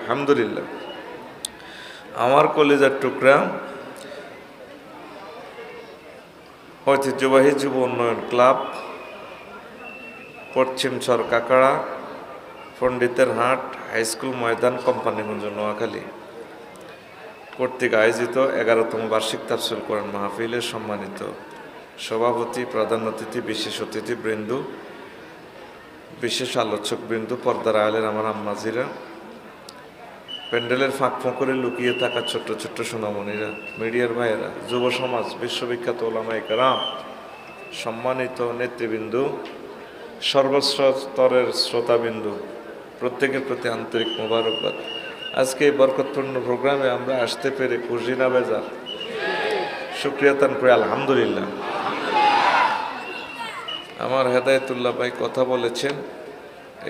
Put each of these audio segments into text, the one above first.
আলহামদুলিল্লাহ। আমার কলেজার টুকরা ঐতিহ্যবাহী যুব উন্নয়ন ক্লাব, পশ্চিম চর কাকড়া, পণ্ডিতের হাট, হাইস্কুল ময়দান, কোম্পানিগঞ্জ, নোয়াখালী কর্তৃক আয়োজিত 11তম বার্ষিক তাফসীর কোরআন মাহফিলের সম্মানিত সভাপতি, প্রধান অতিথি, বিশেষ অতিথিবৃন্দ, বিশেষ আলোচকবৃন্দ, পর্দার আলের আমার আম্মাজিরা, প্যান্ডেলের ফাঁক ফোঁকরে লুকিয়ে থাকা ছোট্ট ছোট্ট সোনামণিরা, মিডিয়ার ভাইয়েরা, যুব সমাজ, বিশ্ববিখ্যাত ওলামায়ে কেরাম, সম্মানিত নেতৃবৃন্দ, সর্বস্তরের শ্রোতাবিন্দু, প্রত্যেকের প্রতি আন্তরিক মোবারকবাদ। আজকে এই বরকতপূর্ণ প্রোগ্রামে আমরা আসতে পেরে খুশি না বেজার? শুকরিয়া তান করে আলহামদুলিল্লাহ। আমার হেদায়েতুল্লাহ ভাই কথা বলেছেন,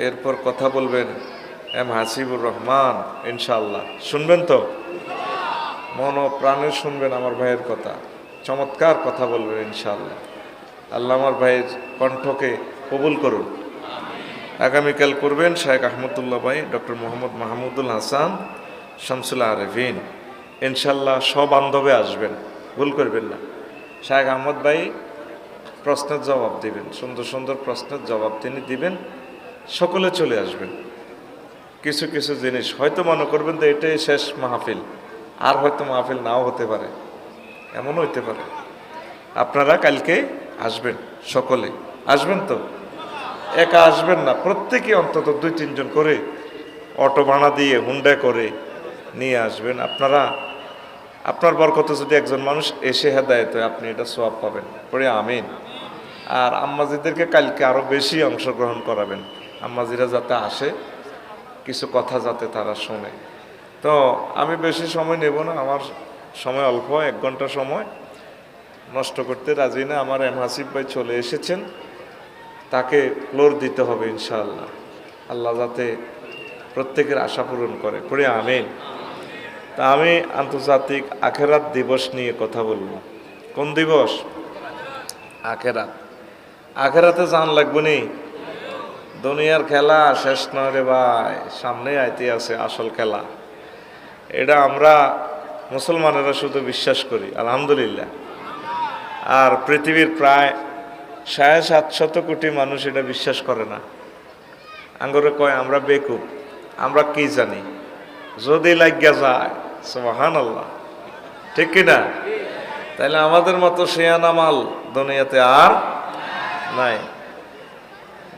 এরপর কথা বলবেন এম হাসিবুর রহমান, ইনশাআল্লাহ শুনবেন তো? মন ও প্রাণে শুনবেন আমার ভাইয়ের কথা, চমৎকার কথা বলবেন ইনশাআল্লাহ। আল্লাহ আমার ভাইয়ের কণ্ঠকে কবুল করুন। আগামীকাল করবেন শায়েখ আহমদুল্লাহ ভাই, ডক্টর মোহাম্মদ মাহমুদুল হাসান, শামসুল আরেফিন, ইনশাআল্লাহ সবান্ধবে আসবেন, ভুল করবেন না। শায়েখ আহমদ ভাই প্রশ্নের জবাব দিবেন, সুন্দর সুন্দর প্রশ্নের জবাব তিনি দিবেন, সকলে চলে আসবেন। কিছু কিছু জিনিস হয়তো মনে করবেন যে এটাই শেষ মাহফিল, আর হয়তো মাহফিল নাও হতে পারে, এমনও হইতে পারে। আপনারা কালকে আসবেন, সকলে আসবেন তো? একা আসবেন না, প্রত্যেকে অন্তত 2-3 জন করে অটো ভাড়া দিয়ে হুন্ডা করে নিয়ে আসবেন। আপনার বরকতে যদি একজন মানুষ এসে হেদায়েত হয়, আপনি এটা সওয়াব পাবেন, পড়ে আমিন। আর আম্মাজিদেরকে কালকে আরও বেশি অংশগ্রহণ করাবেন, আম্মাজিরা যাতে আসে, কিছু কথা যাতে তারা শোনে। তো আমি বেশি সময় নেব না, আমার সময় অল্প, 1 ঘন্টা সময় নষ্ট করতে রাজি না। আমার এম হাসিব ভাই চলে এসেছেন, তাকে ফ্লোর দিতে হবে ইনশাআল্লাহ। আল্লাহ যাতে প্রত্যেকের আশা পূরণ করে, পড়ে আমিন। তা আমি আন্তর্জাতিক আখেরাত দিবস নিয়ে কথা বলব। কোন দিবস? আখেরাত। আখেরাতে জান লাগবে নি? দুনিয়ার খেলা শেষ নয় রে ভাই, সামনে আইতে আছে আসল খেলা। এটা আমরা মুসলমানেরা শুধু বিশ্বাস করি, আলহামদুলিল্লাহ। আর পৃথিবীর প্রায় 750 কোটি মানুষ এটা বিশ্বাস করে না। আঙ্গরে কয় আমরা বেকুব, আমরা কি জানি, যদি লাগিয়া যায় সুবহানাল্লাহ, ঠিক কিনা? তাইলে আমাদের মতো শেয়ানা মাল দুনিয়াতে আর নাই।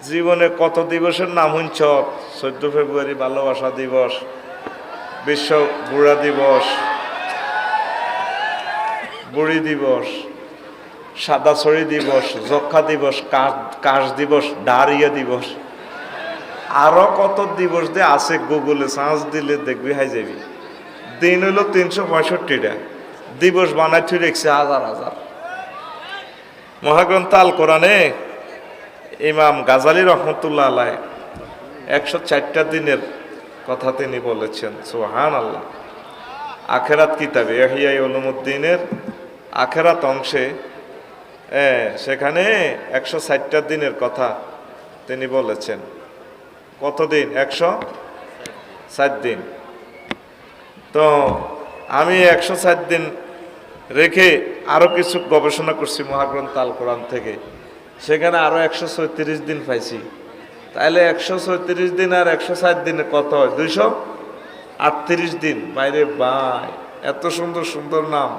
জীবনে কত দিবসের নাম শুনছ? 14 ফেব্রুয়ারি ভালোবাসা দিবস, বিশ্ব বুড়া দিবস, বুড়ি দিবস, সাদা ছড়ি দিবস, যক্ষা দিবস, কাশ দিবস, ডায়রিয়া দিবস, আরো কত দিবস যে আছে, গুগলে সার্চ দিলে দেখবি হাই যাবি। দিন হইল 365টা, দিবস বানাই থুই রেখছে হাজার হাজার। মহাগ্রন্থ আল কোরআনে ইমাম গাজালি রহমতুল্লাহ আলাইহ 104টা দিনের কথা তিনি বলেছেন, সুবহানাল্লাহ। আখেরাত কিতাবে ইহইয়া উলুমুদ্দিনের আখেরাত অংশে সেখানে 160টা দিনের কথা তিনি বলেছেন। কতদিন? 160 দিন। তো আমি 160 দিন রেখে আরো কিছু গবেষণা করছি মহাগ্রন্থ আল কোরআন থেকে, সেখানে আরো 134 দিন পাইছি। তাইলে 134 দিন আর 160 দিনে কত হয়? 238 দিন। বাইরে ভাই, এত সুন্দর সুন্দর নাম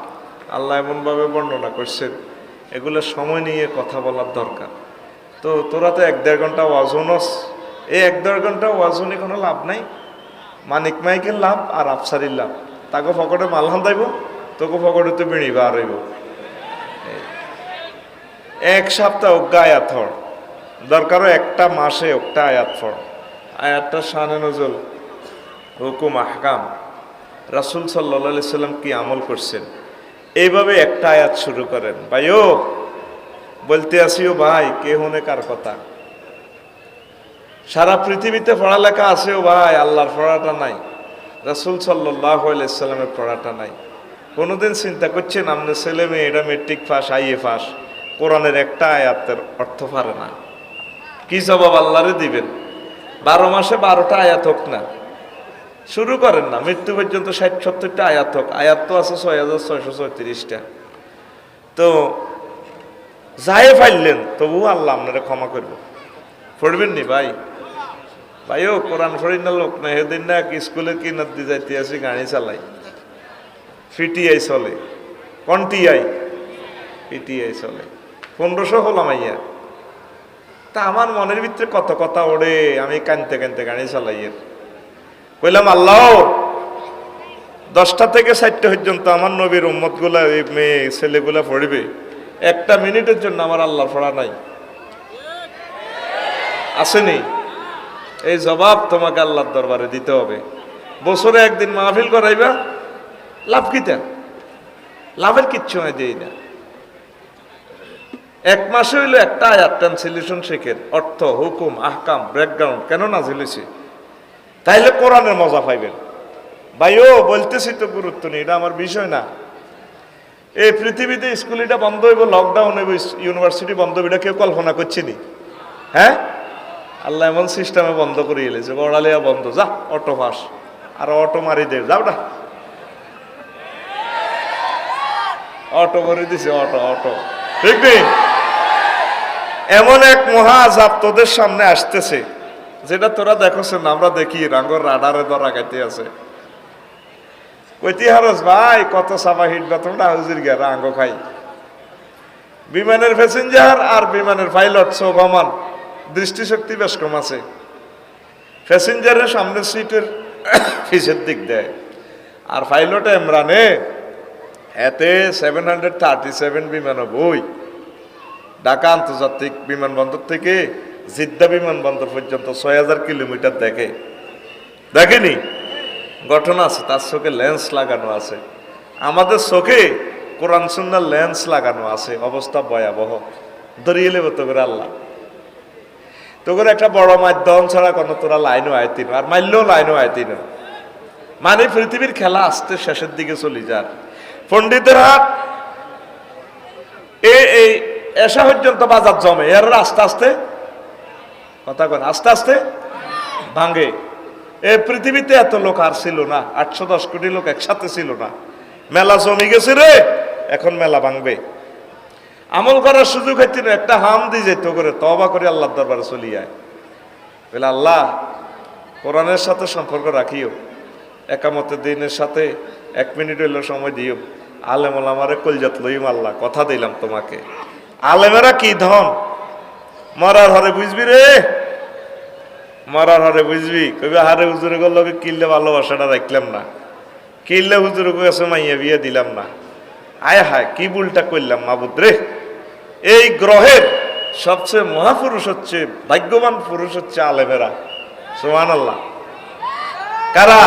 আল্লাহ এমনভাবে বর্ণনা করছেন, এগুলো সময় নিয়ে কথা বলার দরকার। তো তোরা তো 1-1.5 ঘন্টা ওয়াজনস, এই 1-1.5 ঘন্টা ওয়াজনে কোনো লাভ নাই। মানিক মাইকের লাভ আর আফসারির লাভ। তাকে ফকটে মালহান দাইব, তোকে ফকটে তো বেড়ি বার হইব। 1 সপ্তাহ অজ্ঞা আয়াত ফড়, দরকারও 1টা মাসে 1টা আয়াত ফড়। আয়াতটা শানে নজল, হুকুম, আহকাম, রাসূল সাল্লাল্লাহু আলাইহি সাল্লাম কি আমল করছেন, এইভাবে একটা আয়াত শুরু করেন। ভাইও বলতে আসিও ভাই, কে হনে কার কথা। সারা পৃথিবীতে পড়ালেখা আছেও ভাই, আল্লাহর পড়াটা নাই, রাসূল সাল্লাল্লাহু আলাইহি সাল্লামের পড়াটা নাই। কোনোদিন চিন্তা করছেন আপনার ছেলে মেয়ে এটা মেট্রিক পাস, আইএ পাস, কোরআনের একটা আয়াতের অর্থ পারে না, কি জবাব আল্লাহরে দিবেন? 12 মাসে 12টা আয়াত হোক না, শুরু করেন না, মৃত্যু পর্যন্ত 60-70টা আয়াত হোক, আয়াত তো আছে 6636টা। তো যাই ফাইললেন তবুও আল্লাহ আপনারা ক্ষমা করবো, পড়বেন নি ভাই? ভাইও কোরআন পড়ি না লোক না, সেদিন না স্কুলে কিনার দিয়ে যাইতে আসি, গাড়ি চালাই, ফিটিআই চলে, কন্টিআই পিটিআই চলে, 1500 হলাম আইয়া। তা আমার মনের ভিতরে কত কথা ওড়ে, আমি কানতে কানতে গাড়ি চালাইয়ের কইলাম, আল্লাহ 10টা থেকে 4টা পর্যন্ত আমার নবীর উম্মত গুলা, মেয়ে ছেলেগুলা পড়বে, 1টা মিনিটের জন্য আমার আল্লাহর পড়া নাই, আসেনি? এই জবাব তোমাকে আল্লাহর দরবারে দিতে হবে। বছরে একদিন মাহফিল করাইবা, লাভ কিতা? লাভের কিচ্ছু হয় দেই না। 1 মাসে হইলো একটা আয়াত ট্রান্সলেশন শেখেন, অর্থ, হুকুম, আহকাম, ব্যাকগ্রাউন্ড কেন নাজিল হয়েছে, তাইলে কোরআনের মজা পাইবেন। ভাইও বলতেছি তো, গুরুত্ব নেই, এটা আমার বিষয় না। এই পৃথিবীতে স্কুল এটা বন্ধ হইব, লকডাউন হইব, ইউনিভার্সিটি বন্ধ হইব, এটা কেউ কল্পনা করছিনি? হ্যাঁ, আল্লাহ এমন সিস্টেমে বন্ধ করে এলেছে, পড়ালেখা বন্ধ, যা অটো পাস, আর অটো মারি দে, যাও না, অটো করে দিছে, অটো অটো, ঠিক নেই? এমন এক মহা আযাব তোদের সামনে আসতেছে, যেটা তোরা দেখছ না, আমরা দেখি রাঙ্গর রাডারে ধরা গাইতে আছে। কইতি হারস ভাই, কত সাবা হিটবা তোমরা, হুজুর গিয়া রাঙ্গ খাই। বিমানের প্যাসেঞ্জার আর বিমানের পাইলট সমান, দৃষ্টিশক্তি বেশ কম আছে। প্যাসেঞ্জারের সামনের সিটের পিছের দিক দেয়, আর পাইলটে ইমরানে এতে 737 বিমান বই ঢাকা আন্তর্জাতিক বিমানবন্দর থেকে জিদ্দা বিমানবন্দর পর্যন্ত 6000 কিলোমিটার দেখেনি? ঘটনা আছে, তার চোখে লেন্স লাগানো আছে। আমাদের চোখে কোরআন সুন্নাহর লেন্স লাগানো আছে, অবস্থা ভয়াবহ। ধরিয়ে লেব তো করে আল্লাহ, তো করে একটা বড় মাধ্যম ছাড়া কোনো তোরা লাইনও আয়তিন, আর মারলেও লাইনও আয়তিন। মানে পৃথিবীর খেলা আসতে শেষের দিকে চলে যান। পণ্ডিতেরা এই এসা পর্যন্ত বাজার জমে, এর আস্তে আস্তে কথা কন, আস্তে আস্তে ভাঙে। এই পৃথিবীতে এত লোক আর ছিল না, 810 কোটি লোক একসাথে ছিল না, মেলা জমে গেছে রে, এখন মেলা ভাঙবে। আমল করার সুযোগ হইতে না, একটা হাম দিয়ে যেত করে তওবা করে আল্লাহর দরবারে চলে যায়, বলে আল্লাহ কোরআনের সাথে সম্পর্ক রাখিও, একামতের দিনের সাথে 1 মিনিট হইলেও সময় দিও, আলেম ওলামারে কলজাত লইম, আল্লাহ কথা দিলাম তোমাকে। আলেমেরা কি ধন, মরার হরে বুঝবি রে, মরার হরে বুঝবি, কইবে হারে হুজুরে গল্লকে কিনলে ভালোবাসাটা রাখলাম না, কিনলে হুজুরে কাছে মাইয়া বিয়ে দিলাম না, আয় হায় কি ভুলটা করলাম মাবুদ রে। এই গ্রহের সবচেয়ে মহাপুরুষ হচ্ছে, ভাগ্যবান পুরুষ হচ্ছে আলেমেরা, সুবহানাল্লাহ। কারা?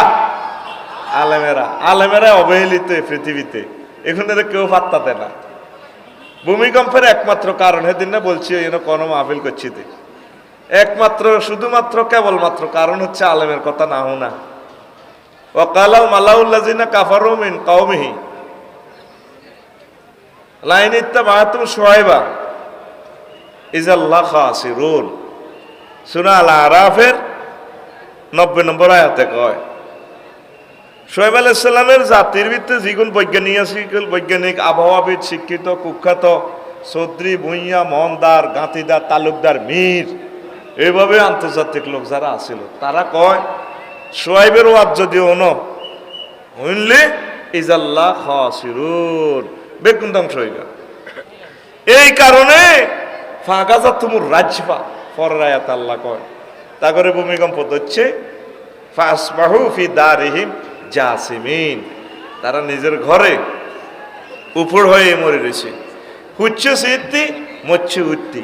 আলেমেরা। আলেমেরা অবহেলিত এই পৃথিবীতে, এখানে কেউ পাত্তা দেয় না। ভূমিকম্পের একমাত্র কারণ, সেদিন না বলছি কোনো মাহফিল করছি, একমাত্র শুধুমাত্র কেবলমাত্র কারণ হচ্ছে আলেমের কথা না হোনা। ওয়াকালাউ মালাউল্লাযিনা কাফারু মিন কওমিহি লাইন ইত্তাবাতুম শুআয়বা ইযাল্লাহ খাসিরুন। সূরা আল আরাফের 90 নম্বর আয়াতে কয়, শুআয়ব আলাইহিস সালামের জাতির ভিতরে যেগুন বৈজ্ঞানিক, আবহাওয়াবিদ, শিক্ষিত, কুখ্যাত, চৌধুরী, ভুঁইয়া, মোহনদার, গাঁতিদার, তালুকদার, মীর, এইভাবে আন্তর্জাতিক লোক যারা আছিল, তারা কয় শুআয়বের ওয়াজ যদি হইলে ইযাল্লাহ খাসিরুন, বেগুন ধ্বংস হইল। এই কারণে ফাগাজা তুমুর রাজফা, পরের আয়াত আল্লাহ কয়, তা করে ভূমিকম্প হচ্ছে, ফাসবাহু ফি দারিহিম জাসিমিন, তারা নিজের ঘরে উপর হয়ে মরে রয়েছে, হুচ্ছে সিদ্ধি মচ্ছে উত্তি।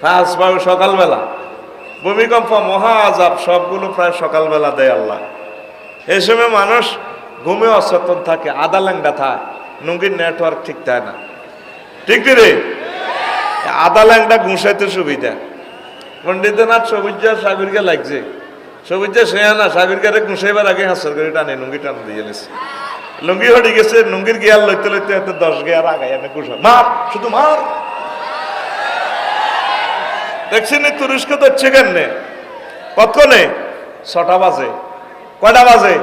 ফাসবাহু সকালবেলা, ভূমিকম্প মহা আযাব সবগুলো প্রায় সকালবেলা দেয় আল্লাহ। এই সময় মানুষ ঘুমে অচেতন থাকে, আদা ল্যাংডা থাকে, নুঙ্গির নেটওয়ার্ক ঠিক থাকে না, ঠিক রে? আদা ল্যাংডা ঘুষাইতে সুবিধা। পণ্ডিতনাথ সবুজা সাগরকে লাগছে, সবুজা সে না সাগরকে ঘুষাইবার আগে হাসর করে টানে, লুঙ্গি টান দিয়ে গেছে, লুঙ্গি হয়ে গেছে, লুঙ্গির গিয়ার লইতে লইতে এত 10 গিয়ার আগায় এনে ঘুষা, মার শুধু মার। দেখছেন তুরস্ক তো হচ্ছে কেন কতক্ষণে 6টা বাজে, কয়টা বাজে?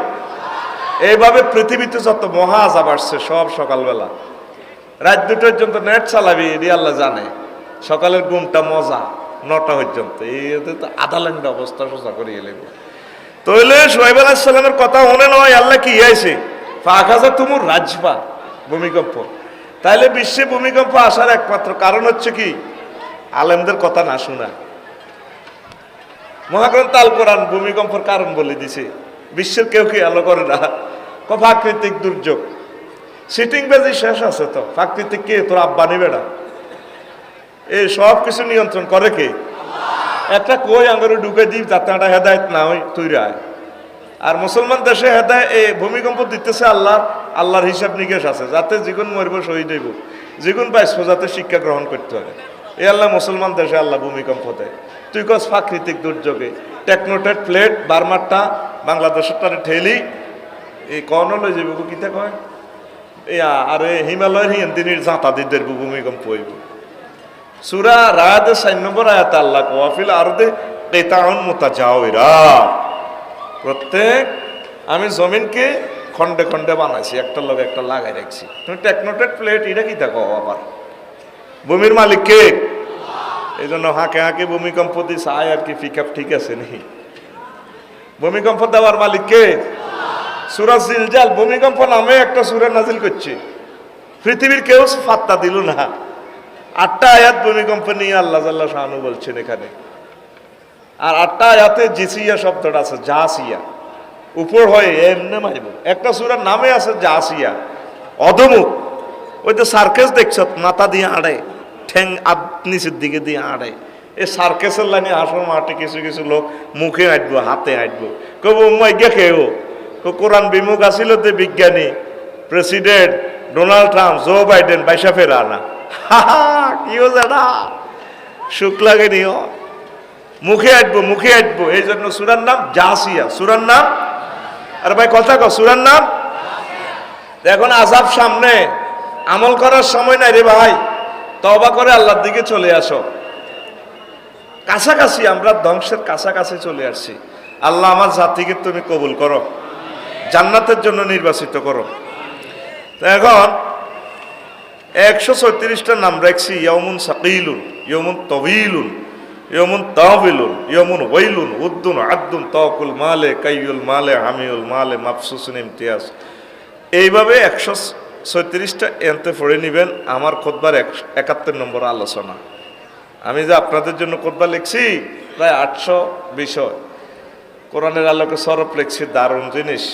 এইভাবে পৃথিবীতে যত মহাজাব আসছে সব সকালবেলা। রাত 2টা পর্যন্ত নেট চালাবি, এটি আল্লাহ জানে। সকালের ঘুমটা মজা 9টা পর্যন্ত, এই তো আদালান্ড অবস্থা সোজা করিয়ে লেগে। তাহলে সোহেব আলাইহিস সালামের কথা মনে নয়, আল্লাহ কি আইছে ফাখাজা তুমুর রাজবা, ভূমিকম্প। তাইলে বিশ্বে ভূমিকম্প আসার একমাত্র কারণ হচ্ছে কি? আলেমদের কথা না শোনা। মহাগ্রন্থ আল কোরআন ভূমিকম্পের কারণ বলে দিছে, বিশ্বের কেউ কি আলো করে না। প্রাকৃতিক দুর্যোগ, সিটিং বেজি শেষ আছে তো। প্রাকৃতিক কে? তোর আব্বা নিবে না। এই সব কিছু নিয়ন্ত্রণ করে কে? একটা কই আঙ্গুরে ঢুকে দিই যাতে একটা হেদায়েত না হয় তৈরি হয়। আর মুসলমান দেশে হেদায়েত এই ভূমিকম্প দিতেছে আল্লাহ, আল্লাহর হিসাব নিকেশ আছে, যাতে যেগুন মরব শহীদ হইব, যেগুন পাইছো যাতে শিক্ষা গ্রহণ করতে হবে। এই আল্লাহ মুসলমান দেশে আল্লাহ ভূমিকম্প দেয়। তুই কস প্রাকৃতিক দুর্যোগে টেকনোটেড প্লেট বার্মারটা বাংলাদেশের তারে ঠেলি এই কর্ণ লই যাইব কিতা কয় আরে হিমালয়ের হিন্দিনীর জাঁতা দিদের ভূমিকম্প হইব। সূরা রাদের 4 নম্বর আয়াতে আল্লাহ ওয়াফিল আরদে কিতাউন মুতাজাওয়িরা, প্রত্যেক আমি জমিনকে খন্ডে খন্ডে বানাইছি, একটার লগে একটা লাগাই রাখছি। তুমি টেকনোটেড প্লেট এটা কি দেখো আবার? ভূমির মালিক কে? এই জন্য হাঁকে হাঁকে ভূমিকম্প দিস আয় আর কি পিকআপ ঠিক আছে নি? ভূমিকম্প দেওয়ার মালিক কে? সূরা জিলজাল ভূমিকম্প নামে একটা সূরা নাজিল করছে, পৃথিবীর কেউ পাত্তা দিল না। 8টা আয়াত ভূমিকম্প নিয়ে আল্লাহ জাল্লা শানু বলছেন এখানে। আর 8টা আয়াতে জিসিয়া শব্দটা আছে, জাসিয়া, উপর হয়ে এমনে মারিব। একটা সূরার নামে আছে জাসিয়া, অধমুখ। ওই তো সার্কেস দেখছ, মাথা দিয়ে আড়ে, ঠ্যাং নিচের দিকে দিয়ে আড়ে। এই সার্কেসের লাইনে আসর মাঠে কিছু কিছু লোক মুখে আঁটবো, হাতে আঁটবো, কব মাইগা খেয়েও। কোরআন বিমুখ আসিল যে বিজ্ঞানী president Donald Trump, Joe Biden বাইসা ফেরা না। কি হচ্ছে না সুখ লাগে নিও, মুখে আঁটবো মুখে আঁটবো। এই জন্য সূরার নাম জাসিয়া, সূরার নাম। আর ভাই কথা কও, সূরার নাম। এখন আযাব সামনে, আমল করার সময় নাই রে ভাই। তওবা করে আল্লাহর দিকে চলে আসো। কাছাকাছি, আমরা ধ্বংসের কাছাকাছি চলে আসছি। আল্লাহ আমার জাতিকে তুমি কবুল করো, জান্নাতের জন্য নির্বাচিত করো। তো এখন 134টা নাম রাখছি। ইয়াউমুন সাকিলুন, ইয়াউমুন তাওয়িলুন, ইয়াউমুন তাওয়িলুন, ইয়াউমুন ওয়াইলুন, উদ্দুন আদ্দুন, তাওকুল মালে, কাইয়ুল মালে, হামিউল মালে, মাফসুসুন ইমতিয়াজ। এইভাবে 134টা এনতে পড়ে নেবেন। আমার খুতবার 71 নম্বর আলোচনা। আমি যে আপনাদের জন্য খুতবা লিখছি প্রায় 800 বিষয়, কোরআনের আলোকে সরব লিখছি, দারুণ জিনিস।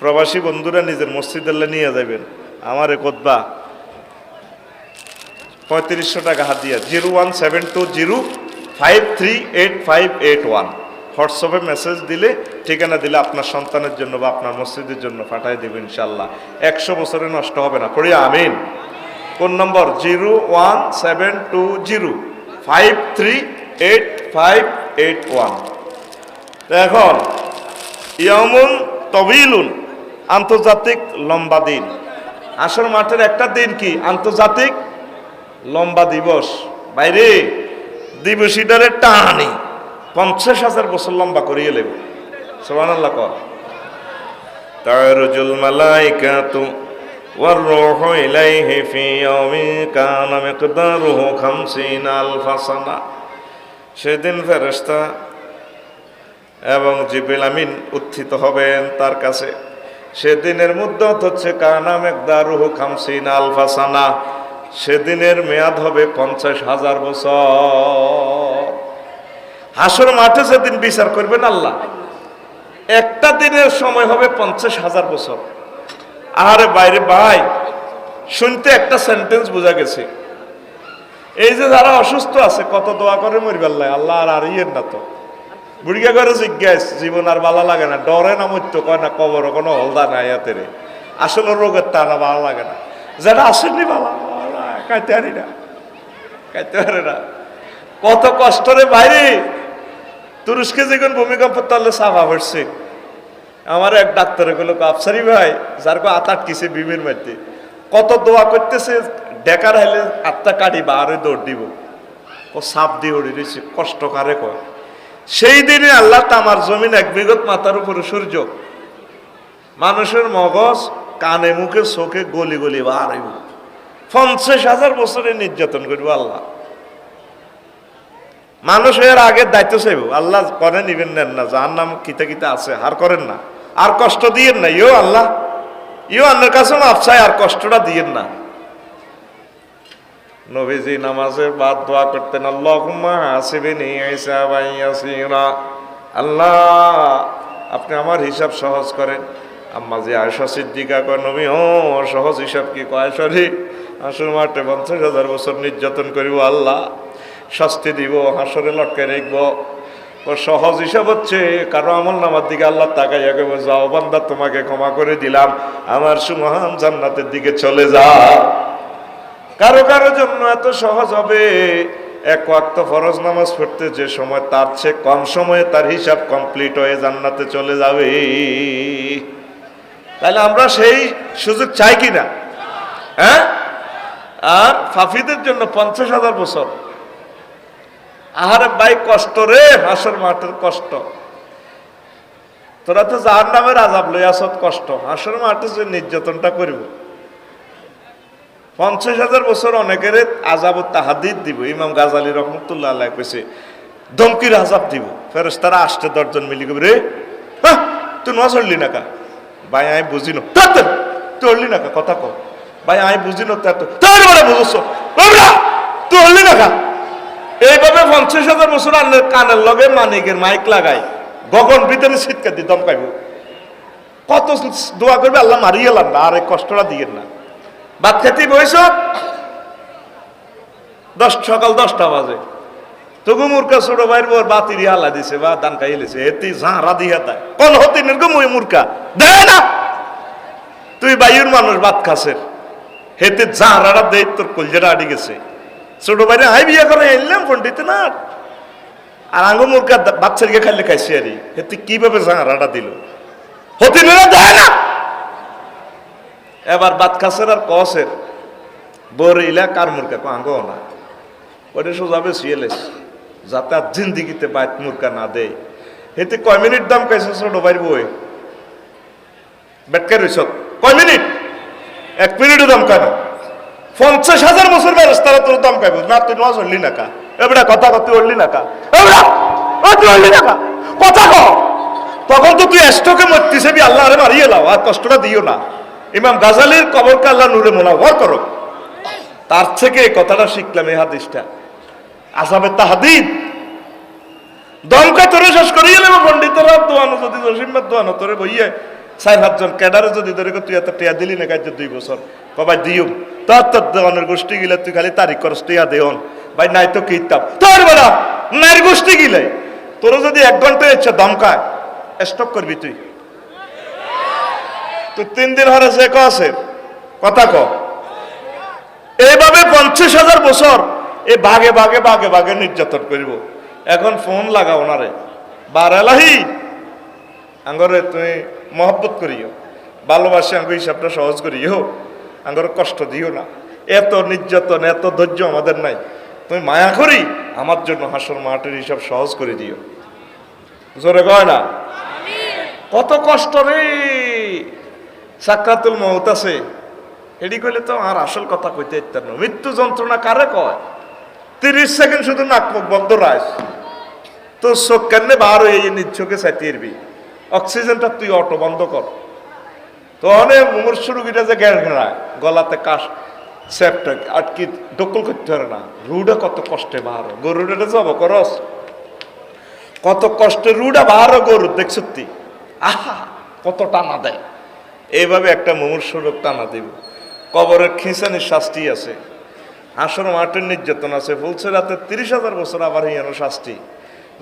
প্রবাসী বন্ধুরা নিজের মসজিদে নিয়ে যাবেন। আমার এ খুতবা 3500 টাকা হাত দিয়া 01720538581 হোয়াটসঅ্যাপে মেসেজ দিলে, ঠিকানা দিলে আপনার সন্তানের জন্য বা আপনার মসজিদের জন্য পাঠাই দেবেন ইনশাল্লাহ। 100 বছরে নষ্ট হবে না, পড়ি আমিন। কোন নম্বর? 01720538581। এখন ইয়াউমুন তাওয়িলুন, আন্তর্জাতিক লম্বা দিন। আসর মাঠের একটা দিন কি? আন্তর্জাতিক লম্বা দিবস। বাইরে দিবসীটারে টানি 50,000 বছর লম্বা করিয়ে লেব। সুবহানাল্লাহ কর। তারজুল মালাইকাতু ওয়ার রূহু ইলাইহি ফি ইয়াউমিন কানা মিকদারুহু 50 আলফা সানা। সেদিন ফেরেশতা এবং জিবরিল আমিন উত্থিত হবেন তার কাছে। সেদিনের মুদ্দত হচ্ছে কানা মিকদারুহু 50 আলফা সানা। সেদিনের মেয়াদ হবে 50,000 বছর। হাসর মাঠে সেদিন বিচার করবেন আল্লাহ, একটা দিনের সময় হবে 50,000 বছর। আরে বাইরে ভাই, শুনতে একটা সেন্টেন্স বোঝা গেছে। এই যে যারা অসুস্থ আছে, কত দোয়া করে মরিবাল্লাহ, আল্লাহ আর ইয়ের না তো বুড়িয়া করে জিজ্ঞাস, জীবন আর ভালো লাগে না, ডরে না মরতো, কয় না কবর কোনো হলদা নাই হাতের। আসলে রোগের টানা ভালো লাগে না, যেটা আসেনি ভালো কাইতে পারি না, কাইতে পারে না। কত কষ্ট রে বাইরে। তুরস্কে যখন ভূমিকম্প তাহলে সাফা পড়ছে, আমার এক ডাক্তারে বলল, আফসারি ভাই যার কো আত আটকিছে বিমের মধ্যে, কত দোয়া করতেছে, ডেকার হাইলে আত্মা কাটিবা আর দৌড় দিব। ও সাপ দিয়ে উড়ে রয়েছে, কষ্ট কারে কয়। সেই দিনে আল্লাহ তামার জমিন এক বিগত মাথার উপরে সূর্য, মানুষের মগজ কানে মুখে চোখে গলি গলি বার হইব। 50,000 বছরে নির্যাতন করবো আল্লাহ। মানুষ এর আগে দায়িত্ব চাইব, আল্লাহ করে নিবেন নেন না, যার নাম কিতা কিতা আছে আর করেন না, আর কষ্ট দিয়েন না, ইও আল্লাহ ইও আন্নার কাছে মাফ চাই, আর কষ্টটা দিয়েন না। নবীজি নামাজের বাদ দোয়া করতেন, আল্লাহুম্মা হাসিবনি হিসাবান ইয়াসীরা, আল্লাহ আপনি আমার হিসাব সহজ করেন। আম্মা যে আয়েশা সিদ্দিকা কয়, নবী ও সহজ হিসাব কি? কয় সরি, হাসর মাঠে 50,000 বছর নির্যাতন করিব, আল্লাহ শাস্তি দিব, হাসরে লটকে রাখব। ও সহজ হিসাব হচ্ছে কারো আমল নামার দিকে আল্লাহ তাকাইয়া কইব, যাও বান্দা তোমাকে ক্ষমা করে দিলাম, আমার সুমহান জান্নাতের দিকে চলে যাও। কারো কারো জন্য এত সহজ হবে, এক ওয়াক্ত ফরজ নামাজ পড়তে যে সময়, তার চেয়ে কম সময়ে তার হিসাব কমপ্লিট হয়ে জান্নাতে চলে যাবে। তাহলে আমরা সেই সুযোগ চাই কিনা? হ্যাঁ? আর ফাফিদের জন্য 50,000 বছর, আহারে ভাই কষ্ট রে, হাসর মাঠের কষ্ট। তোরা তো জাহান্নামের আযাব লই আসত, কষ্ট হাসর মাঠে যে নির্যাতনটা করব। 50,000 বছর অনেকের আযাব তাহাদিদ দিব। ইমাম গাজালি রহমতুল্লাহ আলাইহি কইছে, ধমকির আযাব দিব। ফেরেশতারা আসতে 10 জন মিলি কইবে, রে তুই নজ হলি না কা? ভাই আমি বুঝি না। তুই হলি না কা? কথা কও ভাই, আমি বুঝি না। তার বলে বুঝছো তুই হলি না কা? এইভাবে 50,000 বছর আল্লাহর কানের লগে মানিকের মাইক লাগাই গগন ভিতরে ছিটকে দিয়ে দমকাইব। কত দোয়া করবে, আল্লাহ মারিয়ে এলাম না, আর এই কষ্টটা দিয়ে না। ভাত খেতে বইস, সকাল 10টা বাজে, তবু মূর্খা ছোট ভাইয়ের বর বাতি দিয়ে আল্লাহ দিছে বা দান খাইলেছে, এতে ঝাঁড়া দিয়ে দেয়। কোন হতে নির্গম ওই মূর্খা দেয় না, তুই বাইয়ের মানুষ ভাত খাসের, হেতে ঝাঁড়াটা দেয়, তোর কলজাটা আড়ি গেছে। ছোট ভাইরে হাই বিয়ে করে এলাম পন্ডিতে না, আর আঙ্গো মূর্খা বাচ্চাকে খাইলে খাইছে, আর হেতে কিভাবে ঝাঁড়াটা দিল, হতে নিরা দেয় না। এবার বাত খাসের আর কসের বর ইলা কার মূর্খা আঙ্গো না, ওটা সোজাবে সিয়েলেস, যাতে আর জিন্দিগিতে বাইত মূর্খা না দেয়। হেতে কয় মিনিট দাম খাইছে ছোট ভাইয়ের বই বেটকে রইছ, কয় মিনিট? 1 মিনিটও দাম খায় না। 50,000 বছর বেড়েস তারা তোর দাম খাইব না। তুই নামাজ হলি না কা? এবারে কথা কত হলি না কা? তুই হলি না কা? কথা ক। তখন তো তুই এস্টকে মরতিস, আল্লাহ আরে মারিয়ে লাও, আর কষ্টটা দিও না। ইমাম গাজালির কবরকে আল্লাহ নূরে মুনাওয়ার করো। তার থেকে এই কথাটা শিখলাম, এই হাদিসটা আযাবে তাহদিদ। দমকা তোরে শেষ করিয়ে নেব পন্ডিতরা দোয়ানো, যদি জসিমের দোয়ানো তোরে বইয়ে 4-5 জন ক্যাডারে যদি ধরে তুই এত টিয়া দিলি না কাজ 2 বছর, কবাই দিও তোর দেওয়ানের গোষ্ঠী গিলে তুই খালি তারিখ করস টিয়া দেওন ভাই, নাই তো কিতাব তোর বেলা নারী গোষ্ঠী গিলে তোর যদি 1 ঘন্টা ইচ্ছা দমকায় স্টপ করবি তুই। তুই 3 দিন হরে সে কসে কথা ক। এইভাবে 50,000 বছর এই ভাগে ভাগে ভাগে ভাগে নির্যাতন করিব। এখন ফোন লাগাও না রে, বারালাহি আঙ্গরে তুমি মহব্বত করিও, ভালোবাসি আঙ্গ হিসাবটা সহজ করিও, আঙ্গরে কষ্ট দিও না। এত নির্যাতন এত ধৈর্য আমাদের নাই, তুমি মায়া করি আমার জন্য হাসর মাঠের হিসাব সহজ করে দিও। জোরে কয় না? কত কষ্ট রে, সাকরাতুল মউত আছে, এডি কইলে তো আর আসল কথা কইতে ইত্যার না। মৃত্যু যন্ত্রণা কারে কয়? 30 সেকেন্ড শুধু নাক মুখ বন্ধ রাখ, তো চোখ কেনে বার হয়ে নিজ চোখে চাইতেরবি, অক্সিজেনটা তুই অটো বন্ধ কর। তো অনেক মুমূর্ষু রুগীরা যে গ্যাস ঘেরায়, গলাতে কাশ সেপটা আটকি ডকল করতে পারে না, রুডা কত কষ্টে বাহারো, গরুটা যাব করস কত কষ্টে রুডা বাহারো গরু দেখছ তুই, আহা কত টানা দেয়। এইভাবে একটা মুমূর্ষু রোগ টানা দিব। কবরের খিঁচানির শাস্তি আছে, হাসর মাঠের নির্যাতন আছে, ফুলছে রাতে 30,000 বছর আবার হিয়ানো শাস্তি।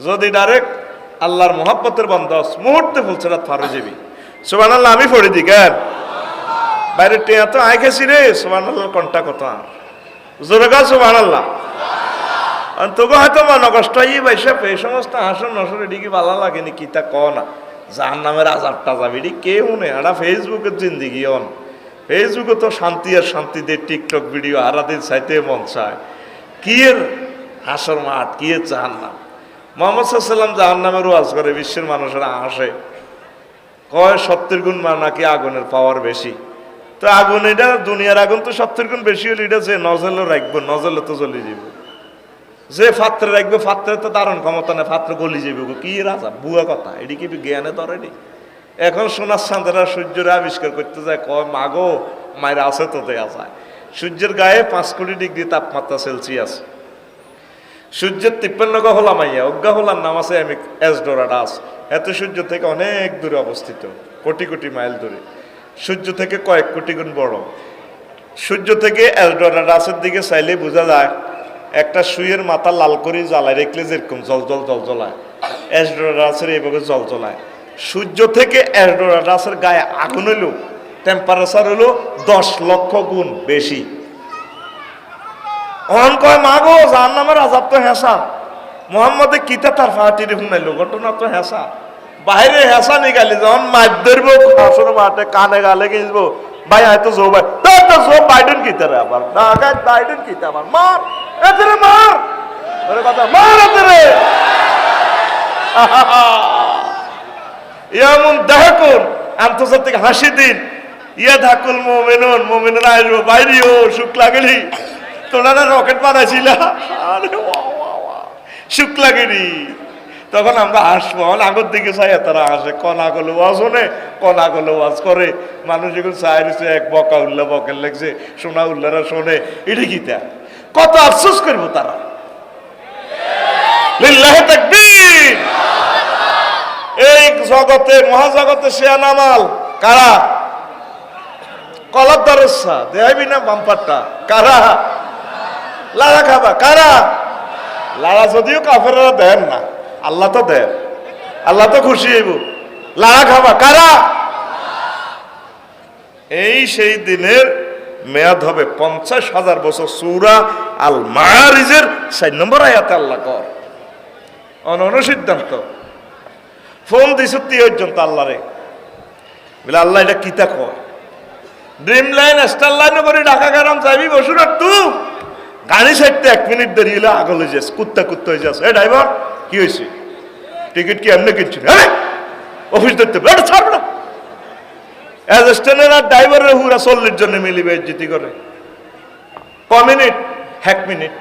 যদি ডাইরেক্ট আল্লাহর মহব্বতের বন্ধস মুহূর্তে ফুলছে রাত ফারো যাবি। সুবহানাল্লাহ আমি পড়ে দিই কেন বাইরে টেয়া তো আয় গেছি রে। সুবহানাল্লাহ কন্টা কথা জোরে গা সুবহানাল্লাহ। তোকে হয়তো মনে কষ্ট ই বাইসা এই সমস্ত হাসর নসর এদিকে ভালো লাগেনি, কি তা ক না জাহান্নামের আযাব টাজাব এডি কে শুনে? এটা ফেসবুকের জিন্দিগি অন, ফেসবুকে তো শান্তি আর শান্তি দিয়ে টিকটক ভিডিও হারাদিন চাইতে মন চায়। কি এর হাসর মাঠ, কি এর জাহান্নাম, মুহাম্মদ সাল্লাল্লাহু আলাইহি ওয়াসাল্লাম জাহান্নামের ওয়াজ করে, বিশ্বের মানুষেরা হাসে, কয় 70 গুণ নাকি আগুনের পাওয়ার বেশি। তো আগুন, এটা দুনিয়ার আগুন তো 70 গুণ বেশি হলে এটা যে নজলে রাখবো, নজলে তো জ্বলে যাবে। যে পাত্রে রাখবে, পাত্রে তো দারুণ ক্ষমতা নেই, পাত্র গলি যাবে। কি রাজা বুয়া কথা, এটি কি জ্ঞানে ধরেনি? এখন সোনার চাঁদেরা সূর্যের আবিষ্কার করতে যায়, কয় মাগো মায়ের আছে তো দেয়া যায়। সূর্যের গায়ে 5 কোটি ডিগ্রি তাপমাত্রা সেলসিয়াস। সূর্যের 53 হলা মাইয়া, অজ্ঞা হলার নাম আছে এসডোরাডাস। এত সূর্য থেকে অনেক দূরে অবস্থিত, কোটি কোটি মাইল দূরে, সূর্য থেকে কয়েক কোটি গুণ বড়। সূর্য থেকে এসডোরাডাসের দিকে চাইলে বোঝা যায়, একটা সুইয়ের মাথা লাল করে জ্বালায় রাখলে যেরকম জল জল জল জ্বলায়, এসডোরাডাসের এইভাবে জল জ্বলায়। সূর্য থেকে এসডোরাডাসের গায়ে আগুন হইল, টেম্পারেচার হলো 10 লক্ষ গুণ বেশি। অন কয় মাগো জাহান্নামের আযাব তো হেসা, মুহাম্মদে কিতা তার ফাটি রে শুনাইলো, ঘটনা তো হেসা। বাইরে হেসা নিগালি যখন মাইর ধরব আসর মাঠে কানে গালে গিয়েছিল, ভাই হয়তো জো ভাই তো জো বাইডেন কিতারে আবার ডাকাত বাইডেন কিতা আবার মার এতরে মার, ওরে কথা মার এতরে। ইয়ামুন দাহাকুন, আন্তর্জাতিক হাসি দিন। ইয়া ধাকুল মুমিনুন, মুমিনরা আসবো বাইরেও শুক্লা গেলি, তোরা রকেট বানাইছিল, আরে সুখ লাগেনি। তখন আমরা হাসবো, আগর দিকে চাই তারা হাসে, কনা গলে ওয়াজ শোনে, কনা গলে ওয়াজ করে। মানুষ যখন চাই দিচ্ছে, এক বকা উল্লা বকের লেগছে, সোনা উল্লারা শোনে, এটি গীতা কত আফসোস করবো তারা। লিল্লাহি তাকবীর। এই জগতে মহাজগতে শেয়ানামাল কারা? কলার দরসা দেখাবি না বাম্পারটা কারা? লাড়া খাবা কারা? লাড়া যদিও কাফেররা দেন না, আল্লাহ তো দেন, আল্লাহ তো খুশি হইব। লাড়া খাবা কারা? এই সেই দিনের মেয়াদ হবে 50,000 বছর। সূরা আল মাআরিজের 4 নম্বর আয়াতে আল্লাহ কর সিদ্ধান্ত ফোন দিছ পর্যন্ত আল্লাহরে, বলে আল্লাহ এটা কিতা কয়? ড্রিম লাইন স্টার লাইন করে ঢাকা গেলাম যাবি বসুন আর তু গাড়ি সাইডতে 1 মিনিট দেরি হলে আগলে যাস, কুত্তা কুত্তা হয়ে যাস। এই ড্রাইভার কি হয়েছে? টিকিট কি এমনি কিনছি? হ্যাঁ অফিস ধরতে এটা ছাড়বে না। অ্যাসিস্ট্যান্টের আর ড্রাইভারের হুরা 40 জনে মিলিবে জিতি করে। ক মিনিট? 1 মিনিট,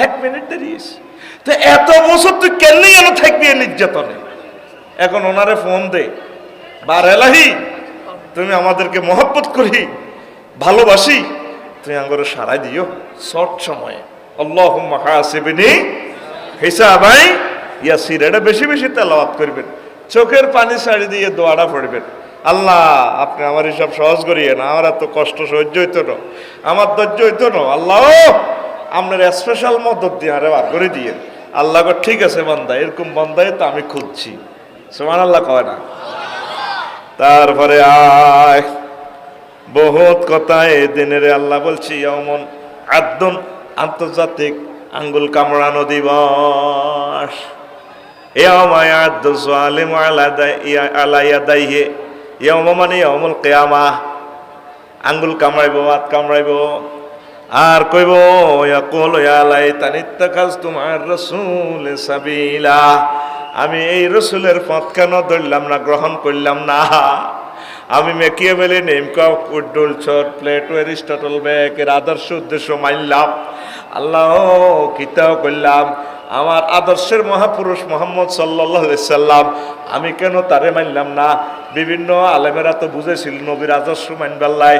1 মিনিট দেরি হয়েছে। তো এত বছর তুই কেন যেন থাকবি এ নির্যাতনে? এখন ওনারে ফোন দে, বার এলাহি তুমি আমাদেরকে মহব্বত করি, ভালোবাসি, তুমি আঙ্গরে সারাই দিও শর্ট সময়ে। আল্লাহুম্মা হাসিবনি হিসাবাই ইয়াসির, এটা বেশি বেশি তেলাওয়াত করবেন, চোখের পানি ছাড়ি দিয়ে দোয়াটা পড়বেন। আল্লাহ আপনি আমার হিসাব সহজ করিয়ে না, আমার এত কষ্ট সহ্য হইতো না, আমার ধৈর্য হইতো না। আল্লাহ আপনার স্পেশাল মদত দিয়ে আরে বার করে দিয়ে। আল্লাহ ঠিক আছে বান্দা, এরকম বান্দাই তো আমি খুঁজছি। সুবহানাল্লাহ কয় না? তারপরে আয় বহুত কথা এই দিনের আল্লাহ বলছি, ইয়াউমুন আদ্দুন, আন্তর্জাতিক আঙ্গুল কামড়ানো দিবস। ইয়াউমা ইয়াদ্দু যালিমু আলা ইয়াদাইহি, ইয়াউমা মানে ইয়াউমুল কিয়ামাহ। আঙ্গুল কামড়াইব, হাত কামড়াইব, আর কইব ইয়াকুলু ইয়া লাইতানি ইত্তাখাযতু মা'আর রাসূলি সাবিলা, আমি এই রসুলের পথ কেন ধরলাম না, গ্রহণ করলাম না। আমি মেকিয়াভেলি, নেমকা, উড্ডুল ছট, প্লেটো, এরিস্টটল ব্যাকের আদর্শ উদ্দেশ্য মানলাম। আল্লাহ কিতাও করলাম, আমার আদর্শের মহাপুরুষ মোহাম্মদ সাল্লাল্লাহু আলাইহি সাল্লাম, আমি কেন তারে মানলাম না? বিভিন্ন আলেমেরা তো বুঝেছিল নবীর আদর্শ মানবাল্লাই,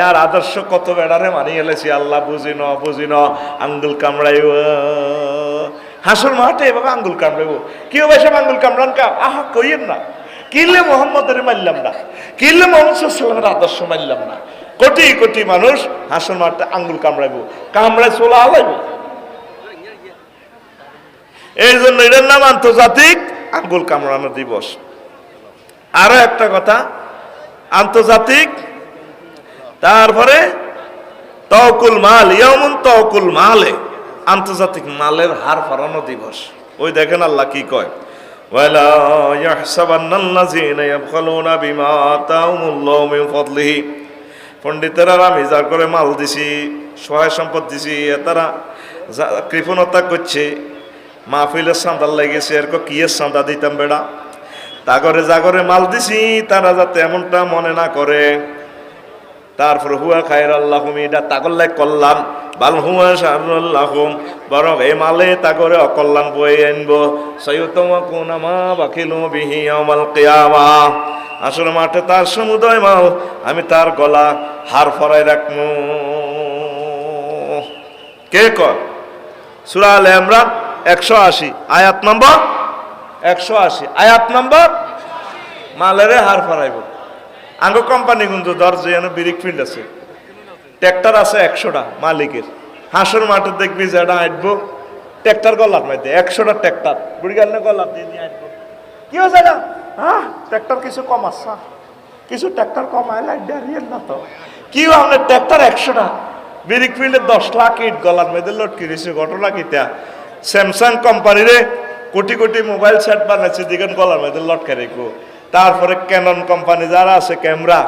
আর আদর্শ কত বেড়ারে মানিয়ে এলেছি। আল্লাহ বুঝিন বুঝিন আঙ্গুল কামড়াইব, হাসর মাঠে এভাবে আঙ্গুল কামড়াইব। কেউ এসব আঙ্গুল কামড়ান কা? আহা কইয়েন না, কিনলে মোহাম্মদের মানলাম না, কিনলে মোহাম্মদ সাল্লামের আদর্শ মানলাম না। কোটি কোটি মানুষ হাসর মাঠে আঙ্গুল কামড়াইব, কামড়ায় চলা আলাইব। এই জন্য এটার নাম আন্তর্জাতিক আঙ্গুল কামড়ানো দিবস। আরো একটা কথা, আন্তর্জাতিক, তারপরে তাওকুল মাল, ইয়াউমুন তাওকুল মালে, আন্তর্জাতিক মালের হার ফারানো দিবস। ওই দেখেন আল্লাহ কি কয়, ওয়ালা ইয়াহসাবান্নাল্লাযিনা ইয়াবখালুনা বিমা আতাহুমুল্লাহু মিন ফাদলিহি, পণ্ডিতেরা আমি যার করে মাল দিছি, সহায় সম্পদ দিছি, তারা কৃপণতা করছে, মাহফিলের চাঁদার লেগেছে এরকম কি এর চাঁদা দিতাম বেড়া তাগরে জাগরে মাল দিছি তারা যাতে এমনটা মনে না করে। তারপর হুয়া খায়ের আল্লাহুম এটা তাগল্লাই কল্যাণ বাল হুয়া শারুল্লাহুম বরং এই মালে তাগরে অকল্যাণ বয়ে আনবো সাইয়ুতাওয়াকুনা মা বাকিলু বিহি ইয়াউমাল কিয়ামা। আসলে মাঠে তার সমুদয় মাল আমি তার গলা হার ফরাই রাখমু। কে কর? সূরা আলে ইমরান 180 আয়াত নম্বর 180 আয়াত নম্বর মালেরে হার ফরাইব। আঙ্গ কোম্পানি কিন্তু দরজে এনে ব্রিক ফিল্ড আছে, ট্র্যাক্টর আছে 100টা মালিকের। হাঁসের মাঠে দেখবি যেটা আঁটবো ট্র্যাক্টর গলার মধ্যে 100টা ট্র্যাক্টর বুড়ি গালে গলার দিয়ে নিয়ে আঁটবো। কি হয়েছে না? হ্যাঁ ট্র্যাক্টর কিছু কম আসা, কিছু ট্র্যাক্টর কম আয় দাঁড়িয়ে না তো কি আপনার ট্র্যাক্টর 100টা ব্রিক ফিল্ডে 10 লাখ ইট গলার মধ্যে লটকি দিয়েছে। ঘটনা কিতা Samsung কোম্পানিরে crore crore mobile set বানাচ্ছে দিকেন গলার মধ্যে লটকে রাখবো। তারপরে ক্যানন কোম্পানি যারা আছে ক্যামেরা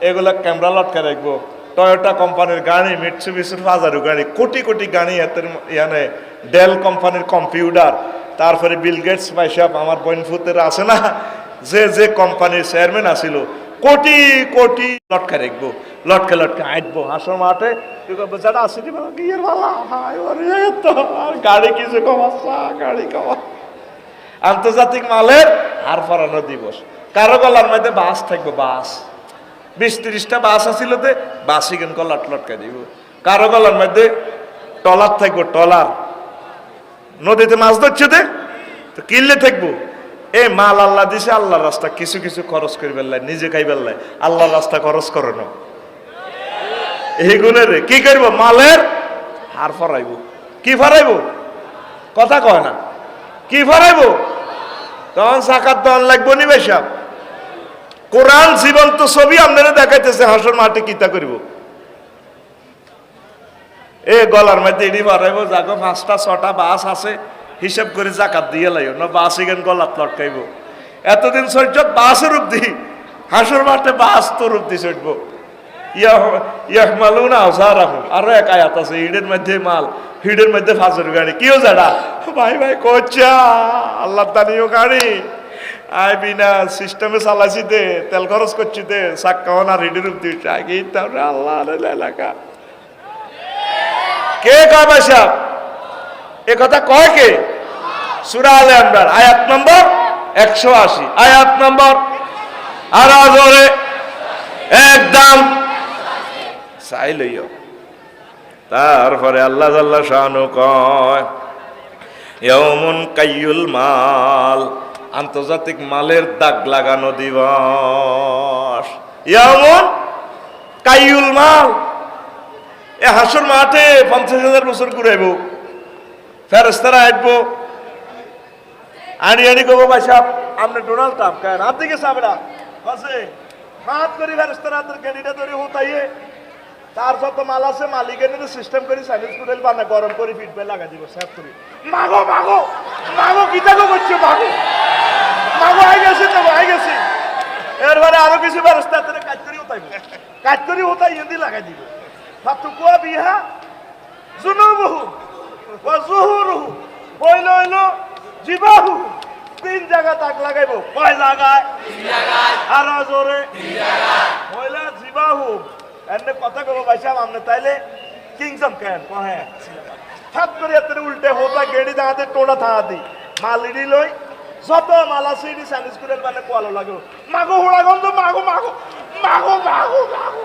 এগুলা ক্যামেরা লটকে রাখবো। টয়োটা কোম্পানির গাড়ি, মিটসুবিশির ফাজারু গাড়ি, কোটি কোটি গাড়ি এতে ইয়ানে ডেল কোম্পানির কম্পিউটার। তারপরে বিল গেটস ভাইসাব আমার বইনফুতের আছে না যে যে কোম্পানির চেয়ারম্যান আছিল কোটি কোটি লটকে রাখবো, লটকে লটকে আঁটবো হাঁসর মাঠে। যারা আসেনি বিয়ের ভালা গাড়ি কিছু কমাচ্ছা গাড়ি কমা। আন্তর্জাতিক মালের হার ফরানো দিবস। কারো গলার মধ্যে বাস থাকবো, বাস 20-30টা বাস আছিল তে বাসই কেন লট লটকা দিব। কারো গলার মধ্যে টলার থাকবো, টলার নদীতে মাছ ধরছে দে তো কিনলে থাকবো। এই মাল আল্লাহ দিছে আল্লাহর রাস্তা কিছু কিছু খরচ করি বেললাই, নিজে খাই বেললাই, আল্লাহর রাস্তা খরচ করে না। এইগুলো রে কি করবো? মালের হার ফরাইব। কি ফরাইব? কথা কয় না। কি ফরাইব? তখন জাকাত দেওয়ান লাগবো নি ভাই সাহেব? কোরআন জীবন্ত ছবি আপনারা দেখাইতেছে হাসর মাঠে কিতা করিব। এ গলার মধ্যে এডি ফরাইব যাগো 5টা 6টা বাস আছে হিসাব করে জাকাত দিয়ে লাইও না বাস এখান গলাত লটকাইব। এতদিন সহ্যত বাসের রূপ দি হাসর মাঠে বাস তো রূপ দি চড়বো। ইয়াহমালুনা আওজারাহুম আরো এক আয়াত আছে হিডের মধ্যে মাল, হিডের মধ্যে ফাজর গাড়ি। কিও জানা ভাই ভাই কোচা আল্লাহ দানিও গাড়ি আই বিনা সিস্টেমে চালাইছি দে, তেল খরচ করছি দে, সাক্কাওনা হিডের রূপ দিচ্ছে আগে তারপরে আল্লাহ এলাকা। কে কয় ভাই সাহেব? এ কথা কয় কে? সূরা আলে ইমরান আয়াত নম্বর 180 আয়াত নম্বর আর জোরে একদম চাই লইও। তারপরে আল্লাহ জাল্লা শানু কয় ইয়াউমুন কাইয়ুল মাল আন্তর্জাতিক মালের দাগ লাগানো দিবস। ইয়াউমুন কাইয়ুল মাল এ হাসর মাঠে 50,000 বছর ঘুরাইব, ফেরেশতারা আসবো আড়ি আড়ি কব ভাই সাহেব আপনি ডোনাল্ড ট্রাম্প কেন আপনি কে সাবরা আছে হাত করি ফেরেশতারা হাতের গেড়িটা ধরে হতাইয়ে তার যত মাল আছে মালিকের সিস্টেম করে সাইলেন্স করে বানা গরম করে ফিটবে লাগা দিব সেভ করি। মাগো মাগো মাগো কি তাগো করছে মাগো মাগো আই গেছে তো আই গেছে। এরপরে আরো কিছু ফেরেশতা হাতে কাজ করি হতাইব, কাজ করি হতাই এন্দি লাগাই দিব। ফাতুকুয়া বিহা জুনুবুহু ওয়া যুহুরুহু হইলো হইলো জিবাহু। 3 জায়গা তাক লাগাইবো। কয় জায়গায়? 3 জায়গায়। আরো জোরে 3 জায়গায়। হইলা জিবাহু এনে কথা কব ভাই সাহেব আপনি তাইলে কিংসম কেন কহে হাত করে এত উল্টে হোতা গেড়ি দাঁড়াতে টোড়া থাকা দি মাল ইডি লই যত মাল আছে ইডি সাইনিস করে মানে কোয়ালো লাগে মাগো হোড়া গন্ধ মাগো মাগো মাগো মাগো মাগো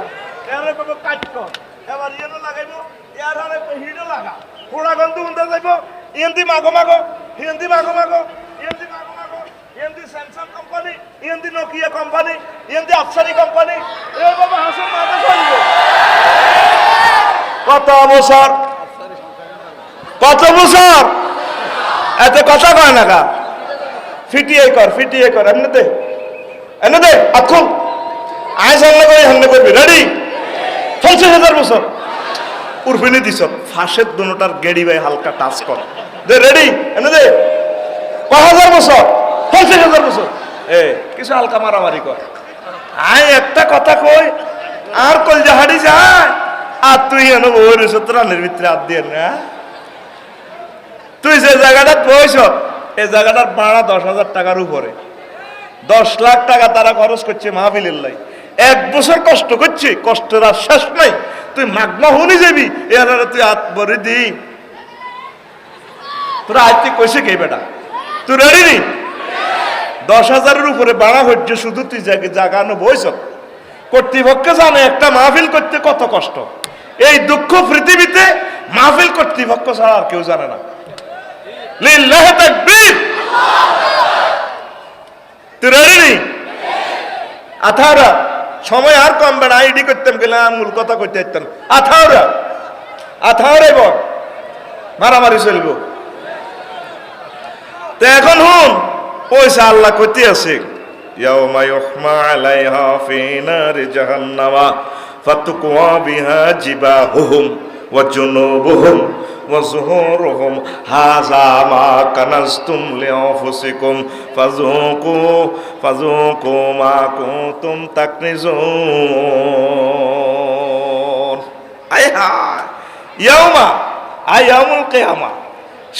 এরে কব কাট কর এবার ইয়েনো লাগাইবো ইয়ার আরে হিডো লাগা হোড়া গন্ধ উন্ডা যাইবো ইয়েন্দি মাগো মাগো ইয়েন্দি মাগো মাগো ইয়েন্দি মাগো মাগো ইয়েন্দি স্যামসাং কোম্পানি ইয়েন্দি নোকিয়া কোম্পানি ইয়েন্দি আফসারি কোম্পানি এ বাবা হাসন মাথা চলবে কত বছর কত বছর এত কথা কয় না কা ফিটিয়ে কর এমনি দে আখুন আয় সামনে করে সামনে করবি রেডি 50,000 বছর উর্ফিনে দিছ ফাঁসের দুটার গেড়ি ভাই হালকা টাচ কর দে রেডি এমনি দে 5000 বছর 50,000 বছর এ কিছু হালকা মারামারি কর আয় একটা কথা কই আর কলজা হাড়ি যায় আর তুই এনে বউরের সত্তরানের ভিতরে হাত দিয়ে না তুই যে জায়গাটা বইছ এই জায়গাটার ভাড়া 10,000 টাকার উপরে, 10 লাখ টাকা তারা খরচ করছে মাহফিলের লাই। 1 বছর কষ্ট করছে, কষ্টের আর শেষ নাই। তুই মাগমা হুনি যাবি এর তুই হাত ভরে দি। তোরা আজকে কইছে কে বেটা? তুই রেডি নি? 10,000-এর উপরে ভাড়া হচ্ছে শুধু তুই জাগানো বইছ। কর্তৃপক্ষ জানে একটা মাহফিল করতে কত কষ্ট। এই দুঃখ পৃথিবীতে মাহফিল কর্তৃপক্ষ ছাড়া আর কেউ জানে না। লিল্লাহি তাকবীর। তুই রেডি নি? আথারা সময় আর কমবে না। আইডি করতাম গেলাম, মূল কথা করতে যেতাম। আথারে বল মারামারি চলবো। তো এখন হুন পয়সা আল্লাহ করতে আছে। ইয়াউমা ইউহমা আলাইহা ফি নারি জাহান্নামা ফাতুকওয়া বিহা জিবাহুহুম ওয়া জুনুবুহুম ওয়া যুহুরুহুম হাযা মা কানাজতুম লিআনফুসিকুম ফাযুকু মা কুনতুম তাকনিজুন। ইয়াউমা ইয়াউমুল কিয়ামা,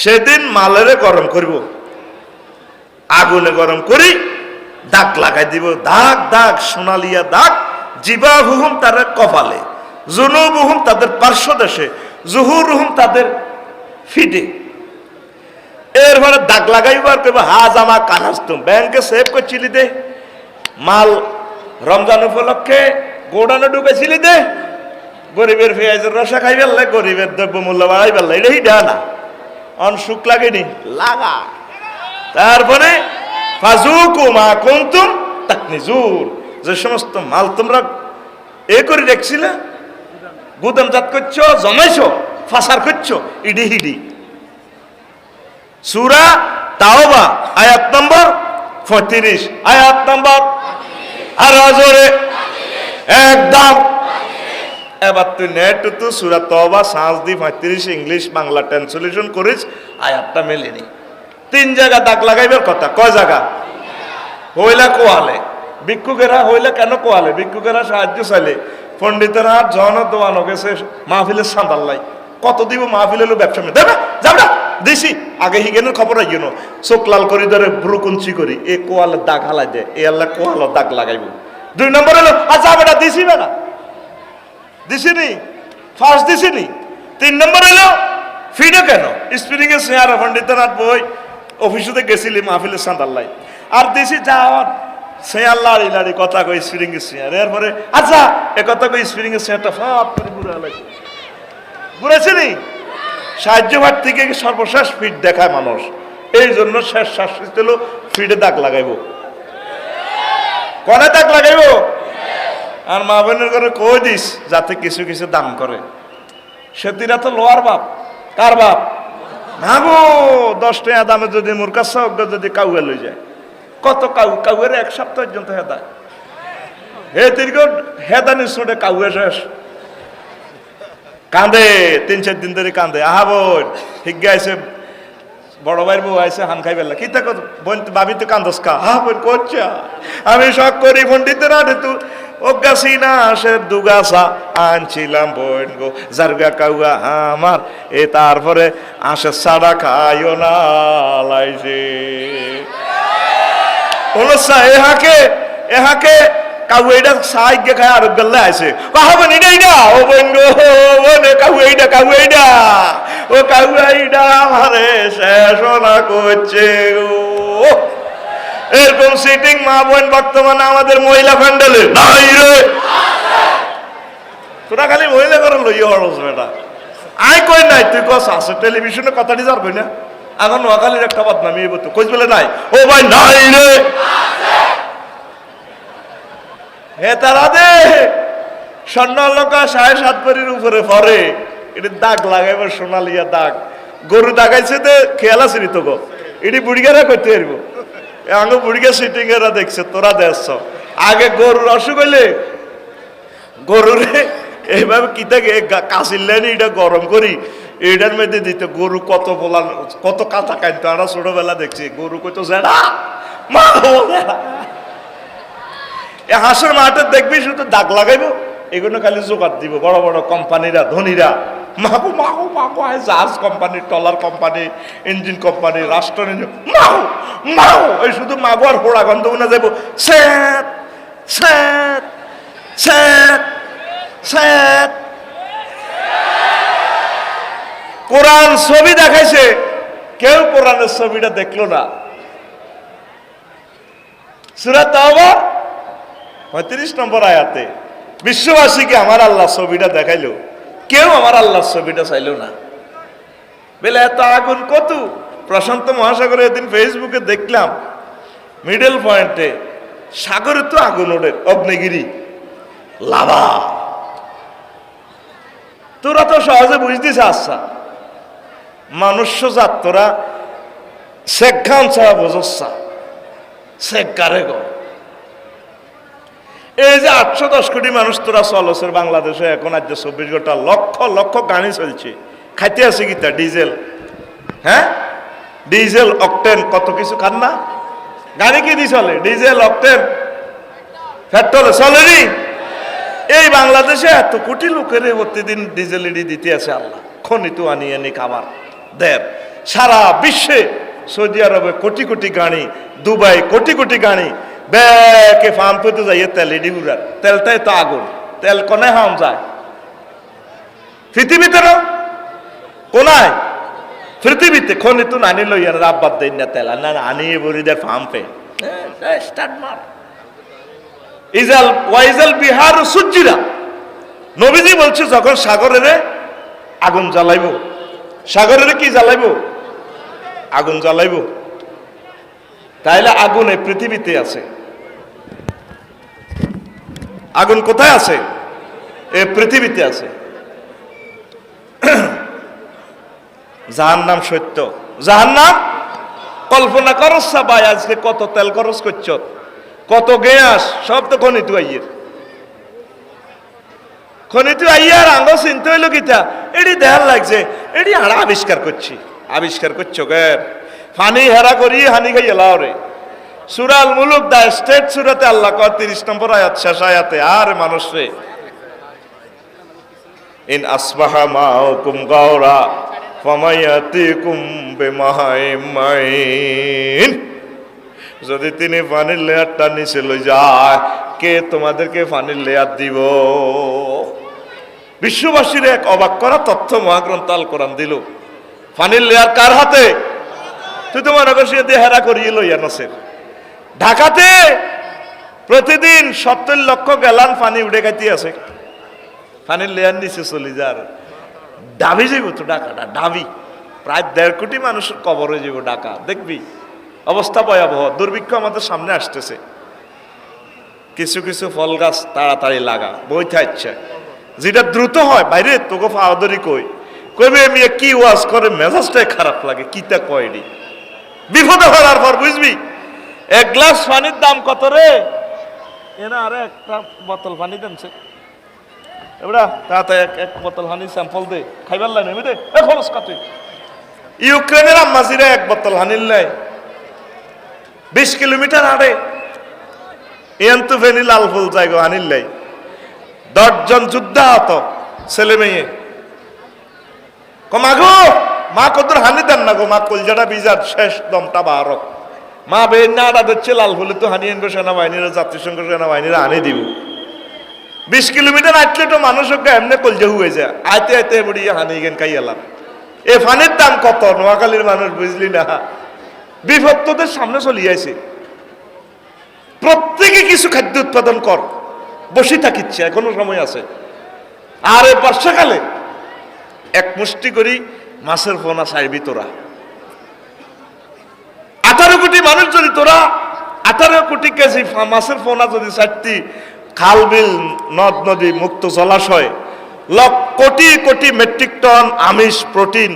সেদিন মালেরে গরম করব, আগুনে গরম করি, দাগ লাগাই দিব, দাগ দাগ সোনালিয়া দাগ। জিবাহুহুম তাদের কপালে, জুনুবুহুম তাদের পার্শ্বদেশে, জুহুরুহুম তাদের ফিটে। এরপরে দাগ লাগাইবার কইব হাজামা কানাজতুম, ব্যাংকে সেভ করছিলি দে, মাল রমজান উপলক্ষে গোডানে ঢুকেছিলি দে, গরিবের পেঁয়াজের রসা খাই ফেললে, গরিবের দ্রব্য মূল্য বাড়াই ফেললে, এটাই দেয় না। অনসুখ লাগেনি লাগা। তারপরে ফাযুকু মা কুনতুম তাকনিজুন, যে সমস্ত মাল তোমরা এ করে রেখছিলে, গুদামজাত করছো, জমাইছো, ফাসার করছো, ইডি হিডি। সূরা তাওবা আয়াত নম্বর 35, আয়াত নম্বর আর জোরে একদম। এবার তুই নেট তো সূরা তাওবা সাজ দি 35 ইংলিশ বাংলা ট্রান্সলেশন করিস, আয়াতটা মেলেনি। 3 জায়গা দাগ লাগাইবার কথা, কয় জায়গা? হইলা কোয়ালে, ভিক্ষুকেরা হইলে কেন কোয়ালে? ভিক্ষুকেরা সাহায্য চাইলে, পণ্ডিতেরা জন দোয়ানো গেছে মাহফিলের সান্দাল্লাই, কত দিব মাহফিল হলো ব্যবসা মেয়ে দেবে যাবো দিছি। আগে হিগেনের খবর আইন চোখ লাল করি ধরে ব্রুকুঞ্চি করি, এ কোয়ালের দাগ হালাই দেয়, এ আল্লাহ কোয়ালের দাগ লাগাইব। 2 নম্বর হলো আচ্ছা বেটা দিছি বেটা দিছিনি, ফার্স্ট দিছিনি। 3 নম্বর হলো ফিডে কেন? স্পিরিং এর শেয়ার পণ্ডিতেরা বই অফিসে গেছিলি মাহফিলের সান্দাল্লাই, আর দিছি যাওয়ার সে আল্লাহ লাড়ি কথা কই স্প্রিং এর শেয়ার। এরপরে আচ্ছা এ কথা কই স্প্রিং এর শেয়ারটা ফাপ করে ঘুরে লাগে ঘুরেছিনি। সাহায্য ভাট থেকে সর্বশেষ ফিট দেখায় মানুষ, এই জন্য শেষ শাস্তি হলো ফিডে দাগ লাগাইব। কনে দাগ লাগাইব? আর মা বোনের ঘরে কই দিস যাতে কিছু কিছু দান করে। সেদিনা তো লোয়ার বাপ, কার বাপ? না গো, 10 টাকা দামে যদি মুরকা সব যদি কাউয়ে লই যায়, কত কাউয়ের 1 সপ্তাহ পর্যন্ত হেদা হে দীর্ঘ হেদানি শুনে কাউয়ে শেষ কান্দে, 3-4 দিন ধরে কান্দে। আহা বোন হিজ্ঞা আইসে, বড় ভাইয়ের বউ আইসে, হান খাই ফেললা কি থাকো বোন, ভাবি তো কান্দস কা? হা বোন করছে আমি শখ করি পণ্ডিতের আরে তু অজ্ঞাসী না সে দুগাছা আনছিলাম বোন গো জারগা কাউয়া আমার এ, তারপরে আসে সাড়া খাইও না লাইছে এহাকে কাউয়েডা সাইগে খায় আর গল্লে আইছে বাহাবন ইডা ও বন্ধু ওনে কাউয়েডা ও কাউয়েডা আমারে শেষ না করছে ও। এরকম সিটিং মা বোন বর্তমানে আমাদের মহিলা প্যান্ডেলে নাই রে, তোরা খালি মহিলা করে লইয়া হরস বেটা। আই কই নাই, তুই কস আছে টেলিভিশনে কথাটি যার কই না, এখন নোয়াখালীর একটা বদনামি হইব তো, কইস বলে নাই, ও ভাই নাই রে হে তারা দে স্বর্ণ লঙ্কা 7.5 ভরির উপরে পরে, এটি দাগ লাগাইবার সোনালিয়া দাগ। গরু দাগাইছে দে খেয়াল আছে নি তো গো, এটি বুড়িগারা করতে পারব, আগে বুড়িগা সিটিং এরা দেখছে, তোরা দেখছ। আগে গরুর অসুখ হইলে গরুরে এইভাবে কি থাকে কাশির লাইনে এটা গরম করি এটার মধ্যে দিত, গরু কত বলা কত কাঁচা কাঁদতো। আমরা ছোটবেলা দেখছি গরু কত জেড়া মা হাঁসের মাঠে দেখবি শুধু দাগ লাগাইবো, এগুলো খালি জোগাড় দিব বড় বড় কোম্পানিরা ধনীরা, মাগো মাগো মাগো আয় জাহাজ company, trawler company, engine company, রাষ্ট্র মাগো মাগো, এই শুধু মাগো আর হোড়া গন্ধ উনা যাইব স্যাট স্যাট স্যাট স্যাট। কোরআন ছবি দেখাইছে, কেউ কোরআনের ছবিটা দেখলো না। সূরা তাওবা 35 নম্বর আয়াতে বিশ্ববাসীকে আমার আল্লাহ ছবিটা দেখাইলো, কেউ আমার আল্লাহর ছবিটা চাইলো না। বলে এত আগুন কত! প্রশান্ত মহাসাগরে এদিন ফেসবুকে দেখলাম, মিডল পয়েন্টে সাগরে তো আগুন ওঠে, অগ্নিগিরি, লাভা। তোরা তো সহজে বুঝতেছ, আচ্ছা মানুষ জাত তোরা শেখ খান ছাড়া বোঝা শেখ কারে গো। এই যে 810 কোটি মানুষ তোরা চলছের বাংলাদেশে, এখন আজ 24 ঘন্টা লক্ষ লক্ষ গাড়ি চলছে, খাইতে আছে কিতা ডিজেল, হ্যাঁ ডিজেল অকটেন কত কিছু খান না, গাড়ি কি দিয়ে চলে? ডিজেল অকটেন পেট্রোলে চলেনি। এই বাংলাদেশে এত কোটি লোকের প্রতিদিন ডিজেল ইডি দিতে আছে আল্লাহ, খনিত আনিয়ে আনি খাবার দেয়। সারা বিশ্বে সৌদি আরবে কোটি কোটি গাড়ি, দুবাই কোটি কোটি গাড়ি, ব্যাকে ফার্ম পেতে যাইয়ে তেল ইডি উড়ার, তেলটাই তো আগুন, তেল কোনে হাম যায় পৃথিবীতে না কোনায়, পৃথিবীতে খনিত আনি লইয়া রাব্বাদ দেন না তেল না আনিয়ে বরিদের ফার্ম পে স্টার্ট মার। ইজাল ওয়াইজাল বিহার সুজ্জিরা, নবীজি বলছে যখন সাগরের আগুন জ্বালাইব, সাগরের কি জ্বালাইব? আগুন জ্বালাইব। তাইলে আগুন এই পৃথিবীতে আছে। আগুন কোথায় আছে? এই পৃথিবীতে আছে। জাহান্নাম সত্য, জাহান্নাম কল্পনা করছ ভাই, আজকে কত তেল খরচ করছ, কত গ্যাস, সব তো খনিত আইয়ের, খনিত আইয়ার আঙ্গ চিন্তা হইল কিতা, এটি দেখার লাগছে, এটি হারা আবিষ্কার করছি, আবিষ্কার করছো গে ফানি হেরা করি হানি খাই এলাও রে। সূরাল মুলুক দা স্টেট সূরাতে আল্লাহ কয় 30 নম্বর আয়াত শেষ আয়াতে, আর মানুষ রে ইন আসবাহা মাউকুম গাওরা ফামায়াতিকুম বিমাইমাইন, যদি তিনি পানির লেয়ারটা নিচে লই যায়, কে তোমাদেরকে পানির লেয়ার দিব? বিশ্ববাসীর এক অবাক করা তথ্য মহাগ্রন্থ আল কোরআন দিল। পানির লেয়ার কার হাতে? তুই তো মনে করছিস দিয়ে হেরা করিয়ে লইয়া নসের। ঢাকাতে প্রতিদিন 70 লক্ষ গ্যালন পানি উঠে খাইতে আছে, পানির লেয়ার নিচে চলে যার ডাবি যাইব তো ঢাকাটা, ডাবি প্রায় 1.5 কোটি মানুষের কবর হয়ে যাব ঢাকা। দেখবি অবস্থা ভয়াবহ, দুর্ভিক্ষ আমাদের সামনে আসতেছে। কিছু কিছু ফল গাছ তাড়াতাড়ি লাগা, বই থাকছে, যেটা দ্রুত হয় বাইরে তোকে ফাওয়াদরি কইবে আমি কি ওয়াজ করে, মেজাজটাই খারাপ লাগে, কিতা কয়নি বিপদে ফেলার পর বুঝবি। 1 গ্লাস পানির দাম কত রে? এনা আরে একটা বোতল পানি দেনছে এবড়া, তাতে এক বোতল পানি স্যাম্পল দে, খাইবার লাই নেবে দে, এ খরচ কত? ইউক্রেনের আম্মাজিরা 1 বোতল হানির লাই 20 কিলোমিটার আড়ে, এন্তু ফেনি লাল ফুল জায়গা হানির লাই 10 জন যোদ্ধা হত ছেলে মেয়ে। মাগো মা কত হানি দেন না গো, মা কলজাটা বিজার শেষ দমটা বারক, মা বেন না আড়া দিচ্ছে লাল ফুলে তো হানি আনবো সেনাবাহিনীরা, জাতিসংঘ সেনাবাহিনীরা আনি দিব। 20 কিলোমিটার আটলে তো মানুষকে এমনি কলজা হয়ে যায়, আইতে আইতে বড়িয়ে হানি গেন খাই এলাম। এ ফানির দাম কত? নোয়াখালীর মানুষ বুঝলি না, বিপদ তোদের সামনে চলিয়েছে। প্রত্যেকে কিছু খাদ্য উৎপাদন কর, বসে থাকিচ্ছে, এখনো সময় আছে। আর এই বর্ষাকালে 1 মুষ্টি করি মাছের পোনা চাইবি তোরা। 18 কোটি মানুষ যদি তোরা 18 কোটি কেজি মাছের পোনা যদি চাইতি, খাল বিল নদ নদী মুক্ত জলাশয় কোটি কোটি মেট্রিক টন আমিষ প্রোটিন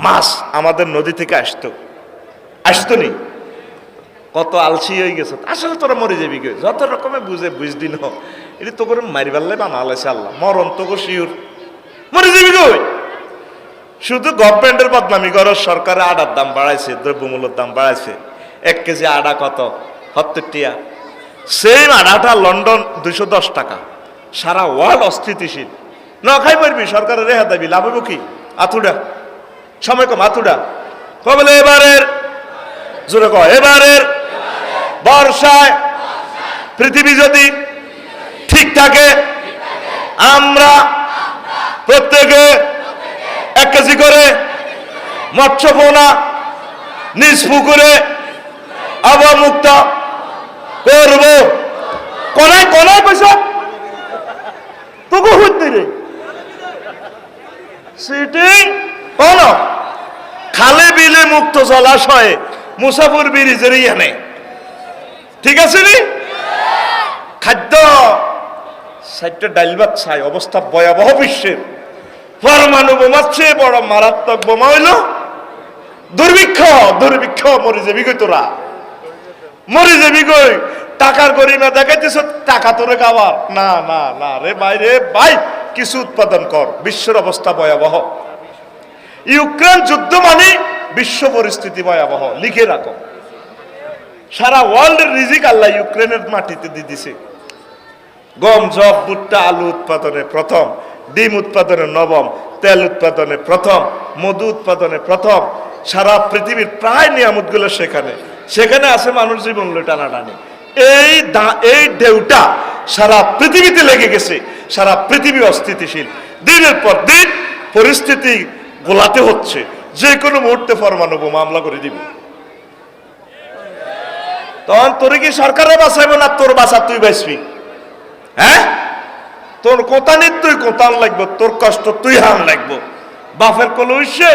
মাছ আমাদের নদী থেকে আসতো নি। কত আলসি হয়ে গেছে, আসলে তোরা মরে যাবি গে, যত রকমের বুঝদি ন, এটি তো করে মারিবাল্লাই বানালাইছে আল্লাহ, মরণ তো শিওর মরে যাবি গই। শুধু গভর্নমেন্টের বদনামি করো, সরকারে আটার দাম বাড়াইছে, দ্রব্যমূল্যের দাম বাড়াইছে। 1 কেজি আটা কত? 70 টিয়া। সেই আটাটা লন্ডন 210 টাকা। সারা ওয়ার্ল্ড অস্থিতিশীল, না খাই পারবি সরকারের রেহা দাবি লাভ হইব কি? আতুডা সময় কম, আতুডা কবলে এবারের জোরে কয় এবারের বর্ষায় পৃথিবী যদি ঠিক থাকে আমরা প্রত্যেকে 1 কেজি করে মৎস্য পোনা নিজ পুকুরে অবমুক্ত করব। কোনায় কোনায় পয়সা তোকে হইতে রে সিটিং কোন খালে বিলে মুক্ত জলাশয়ে মুসাফির ব্রিজের ইয়ানে ঠিক আছে নি খাদ্য সাইটটা ডাইল ভাত খাই অবস্থা ভয়াবহ। বিশ্বের পরমাণু বোমার চেয়ে বড় মারাত্মক বোমা হইল দুর্ভিক্ষ। দুর্ভিক্ষ মরে যাবি গই, তোরা মরে যাবি গই। টাকার গরিমা দেখাইতেছ টাকা তোরে খাবার না না না রে ভাই, রে ভাই কিছু উৎপাদন কর। বিশ্বের অবস্থা ভয়াবহ। ইউক্রেন যুদ্ধ মানে বিশ্ব পরিস্থিতি ভয়াবহ, লিখে রাখো। সারা ওয়ার্ল্ডের রিজিক আল্লাহ ইউক্রেনের মাটিতে দিয়ে দিছে। গম জব ভুট্টা আলু উৎপাদনে প্রথম, ডিম উৎপাদনে নবম, তেল উৎপাদনে প্রথম, মধু উৎপাদনে প্রথম। সারা পৃথিবীর প্রায় নিয়ামতগুলো সেখানে সেখানে আছে। মানুষ জীবন টানাটানি এই ঢেউটা সারা পৃথিবীতে লেগে গেছে। সারা পৃথিবী অস্থিতিশীল, দিনের পর দিন পরিস্থিতি গোলাতে হচ্ছে। যে কোনো মুহূর্তে পরমাণু বোমা হামলা করে দিবে। তখন তোরে কি সরকারে বাঁচাইব না তোর বাঁচা তুই বাঁচবি? হ্যাঁ, তোর কোতানি তুই কোতান লাগবো, তোর কষ্ট তুই হাম লাগবো। বাপের কোলে উঠছে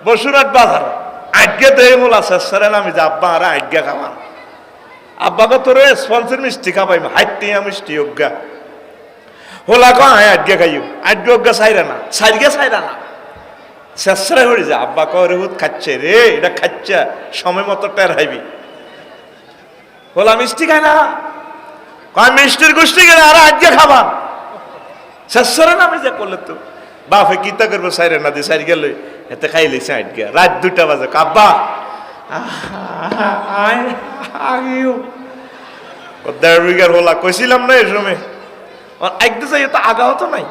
বসুরাট বাজার আজ্ঞা দেয় মোলা শেষের আমি যে আব্বা আরে আজ্ঞা খাওয়ান। আব্বাকে তোর স্পন্সর মিষ্টি খাবাই হাইটি মিষ্টি অজ্ঞা হোলা কো আয় আজ্ঞা খাইও আজ্ঞা অজ্ঞা চাইরা না সাইগে চাইরা না শেষরে হয়ে যা আব্বা কয় রে খাচ্ছে রে, এটা খাচ্ছে সময় মতো টের হাইবি। হোলা মিষ্টি খায় না, কয় মিষ্টির গোষ্ঠী গেলে আর আজ্ঞা খাবা শেষরে না আমি যা করলে তো বাপে কিতা করবো সাইরে না দিয়ে সাইড গেল এতে খাই লেছে আজ্ঞা। রাত 2টা বাজে আব্বা দেড় বিঘার হোলা কইছিলাম না এই সময় একদম চাই তো আগা হতো নাই,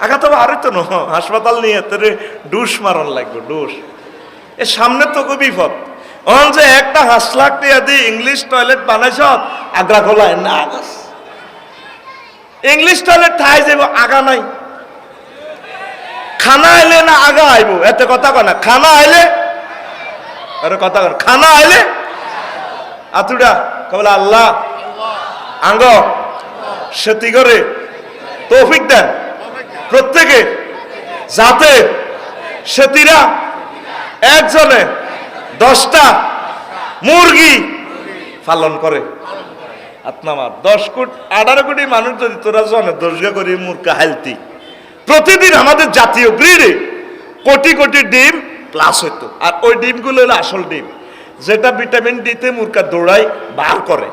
আগা তো আরই তো ন হাসপাতাল নিয়ে তোরে ডুস মারন লাগবে ডুস। এর সামনে তো খুব বিপদ। অন যে একটা হাসলাক টিয়া দিয়ে ইংলিশ টয়লেট বানাইছ আগ্রা খোলায় না আগাস ইংলিশ টয়লেট ঠাই যাব আগা নাই। খানা আইলে না আগা আইব এতে কথা কয় না। খানা আইলে আরে কথা কর, খানা আইলে আতুডা কবলা আল্লাহ আঙ্গ সেতি করে তৌফিক দেন প্রত্যেকে যাতে সেতিরা একজনে 10টা মুরগি পালন করে। আপনার 18 কোটি মানুষ যদি তোরা জনে 10 করি মুরগা হালতি প্রতিদিন আমাদের জাতীয় গ্রিডে কোটি কোটি ডিম প্লাস হইতো। আর ওই ডিমগুলো হলো আসল ডিম, যেটা ভিটামিন ডিতে মুরগা দৌড়ায় বার করে।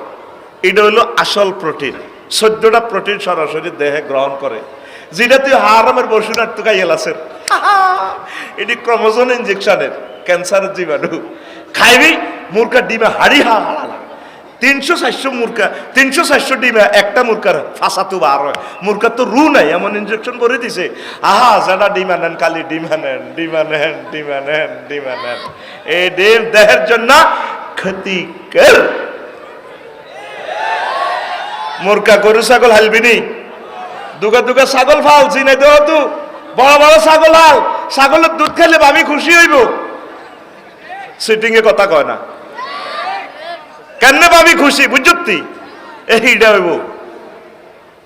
এটা হলো আসল প্রোটিন। 14টা প্রোটিন সরাসরি দেহে গ্রহণ করে, যেটা তুই হারামের বসুনার তো খাইয়ে লাসের এটি ক্রোমোজোম ইনজেকশনের ক্যান্সারের জীবাণু খাইবি। মুরগা ডিমে হাড়ি হাড়া 300-400 মুরগা 300-400 ডিমে একটা মুরগার ফাঁসা তো বার হয়। মুরগার তো রু নাই, এমন ইনজেকশন করে দিছে। যারা ডিমা নেন কালি ডিমা নেন ডিমা নেন ডিমা নেন ডিমা নেন। এই ডিম দেহের জন্য ক্ষতিকর। মুরগা গরু ছাগল হালবিনি দুগা দুগা ছাগল ফাল চিনাই দেও তু বড় বড় ছাগল হাল। ছাগলের দুধ খাইলে ভাবি খুশি হইব। সিটিং এ কথা কয় না কেন ভাবি খুশি বুঝতি এইটা হইব।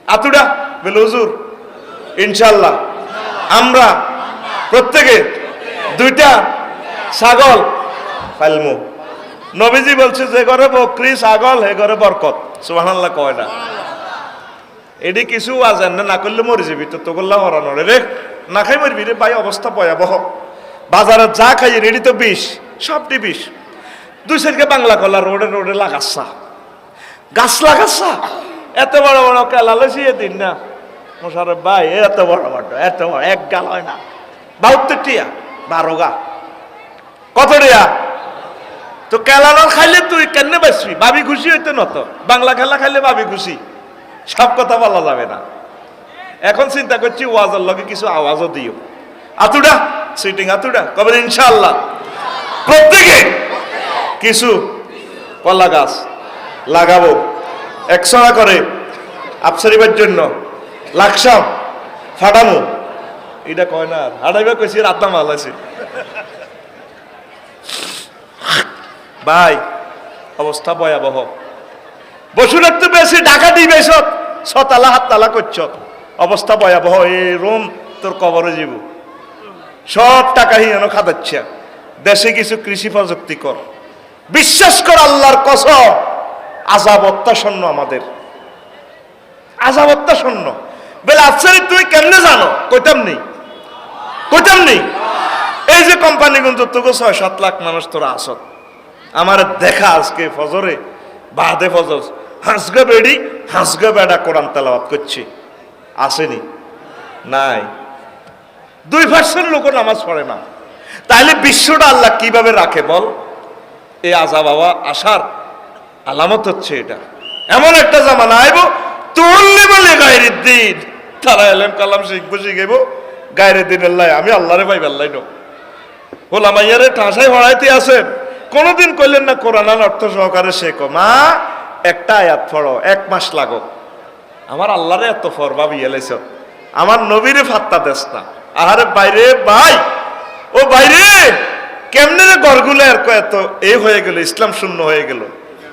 আতুডা বলে হুজুর ইনশাল্লাহ আমরা প্রত্যেকে 2টা ছাগল ফাইলমু। নবীজি বলছে যে ঘরে বকরি ছাগল হে ঘরে বরকত। সুবহানাল্লাহ কয় না? এটি কিছু আজান না করলে মরে যাবি তো তোগুল্লা হরানোরে রে না খাই মরবি রে ভাই। অবস্থা ভয়াবহ। বাজারে যা খাই রেডি তো বিষ, সবটি বিষ। 2 সাইডকে বাংলা কলা রোডে রোডে লাগাচ্ছা গাছ লাগাচ্ছা এত বড় বড় কেলা লইছি দিন না মোশারফ ভাই এত বড় বড় এত বড় এক গাল হয় না 72 টিয়া 12 গা কত টিয়া তো কেলানো খাইলে তুই কেমনে বাঁচবি? ভাবি খুশি হইতে নত। বাংলা খেলা খাইলে ভাবি খুশি। সব কথা বলা যাবে না। এখন চিন্তা করছি ওয়াজের লগে কিছু আওয়াজও দিও। আতুডা সিটিং আতুডা কবে ইনশাআল্লাহ প্রত্যেকে কিছু কলা গাছ লাগাবো 100 করে আফসারিবার জন্য লাকসাম ফাটামো। এটা কয় না হাঁটাইবা কইছি রাতটা মাল আছে ভাই, অবস্থা ভয়াবহ। বসুনের তো বেশি ঢাকা দিবে ছতালা 7 তালা করছ, অবস্থা ভয়াবহ। এই রুম তোর কবরে যাব, সব টাকা হিয়ানো খাদাচ্ছে। দেশে কিছু কৃষি প্রযুক্তি কর, বিশ্বাস কর আল্লাহর কসম, আযাব অত্যাসন্ন, আমাদের আযাব অত্যাসন্ন। বলে আফসারি তুই কেমনে জানো? কইতাম নেই। এই যে কোম্পানি কিন্তু তোকে 6-7 লাখ মানুষ তোরা আসত, আমার দেখা আজকে ফজরে বাদে ফজর হাঁসগা বেড়ি হাঁসগা বেড়া কোরআন তেলাওয়াত করছে, আসেনি? নাই। 2% লোক নামাজ পড়ে না। তাইলে বিশ্বটা আল্লাহ কিভাবে রাখে বল? এই আযাব আসার আলামত হচ্ছে এটা। এমন একটা জামানা আইব তুললে বলে গায়রের দিন, তারা এলেম কালাম শিখাইব গায়রের দিন আল্লাহ, আমি আল্লাহরে পাই আল্লাহ নো হোলামাইয়ারে ঠাসাই হড়াইতে আছেন, কোনদিন কইলেন না কোরআন অর্থ সহকারে শেখো। মা একটা আয়াত পড়ো, 1 মাস লাগো। আমার আল্লাহরে এত ফরবা বিয়েলাইছ, আমার নবীরে ফাত্তা দেস না। আহারে বাইরে ভাই, ও বাইরে কেমনে রে গরগুলো এত এই হয়ে গেল, ইসলাম শূন্য হয়ে গেল,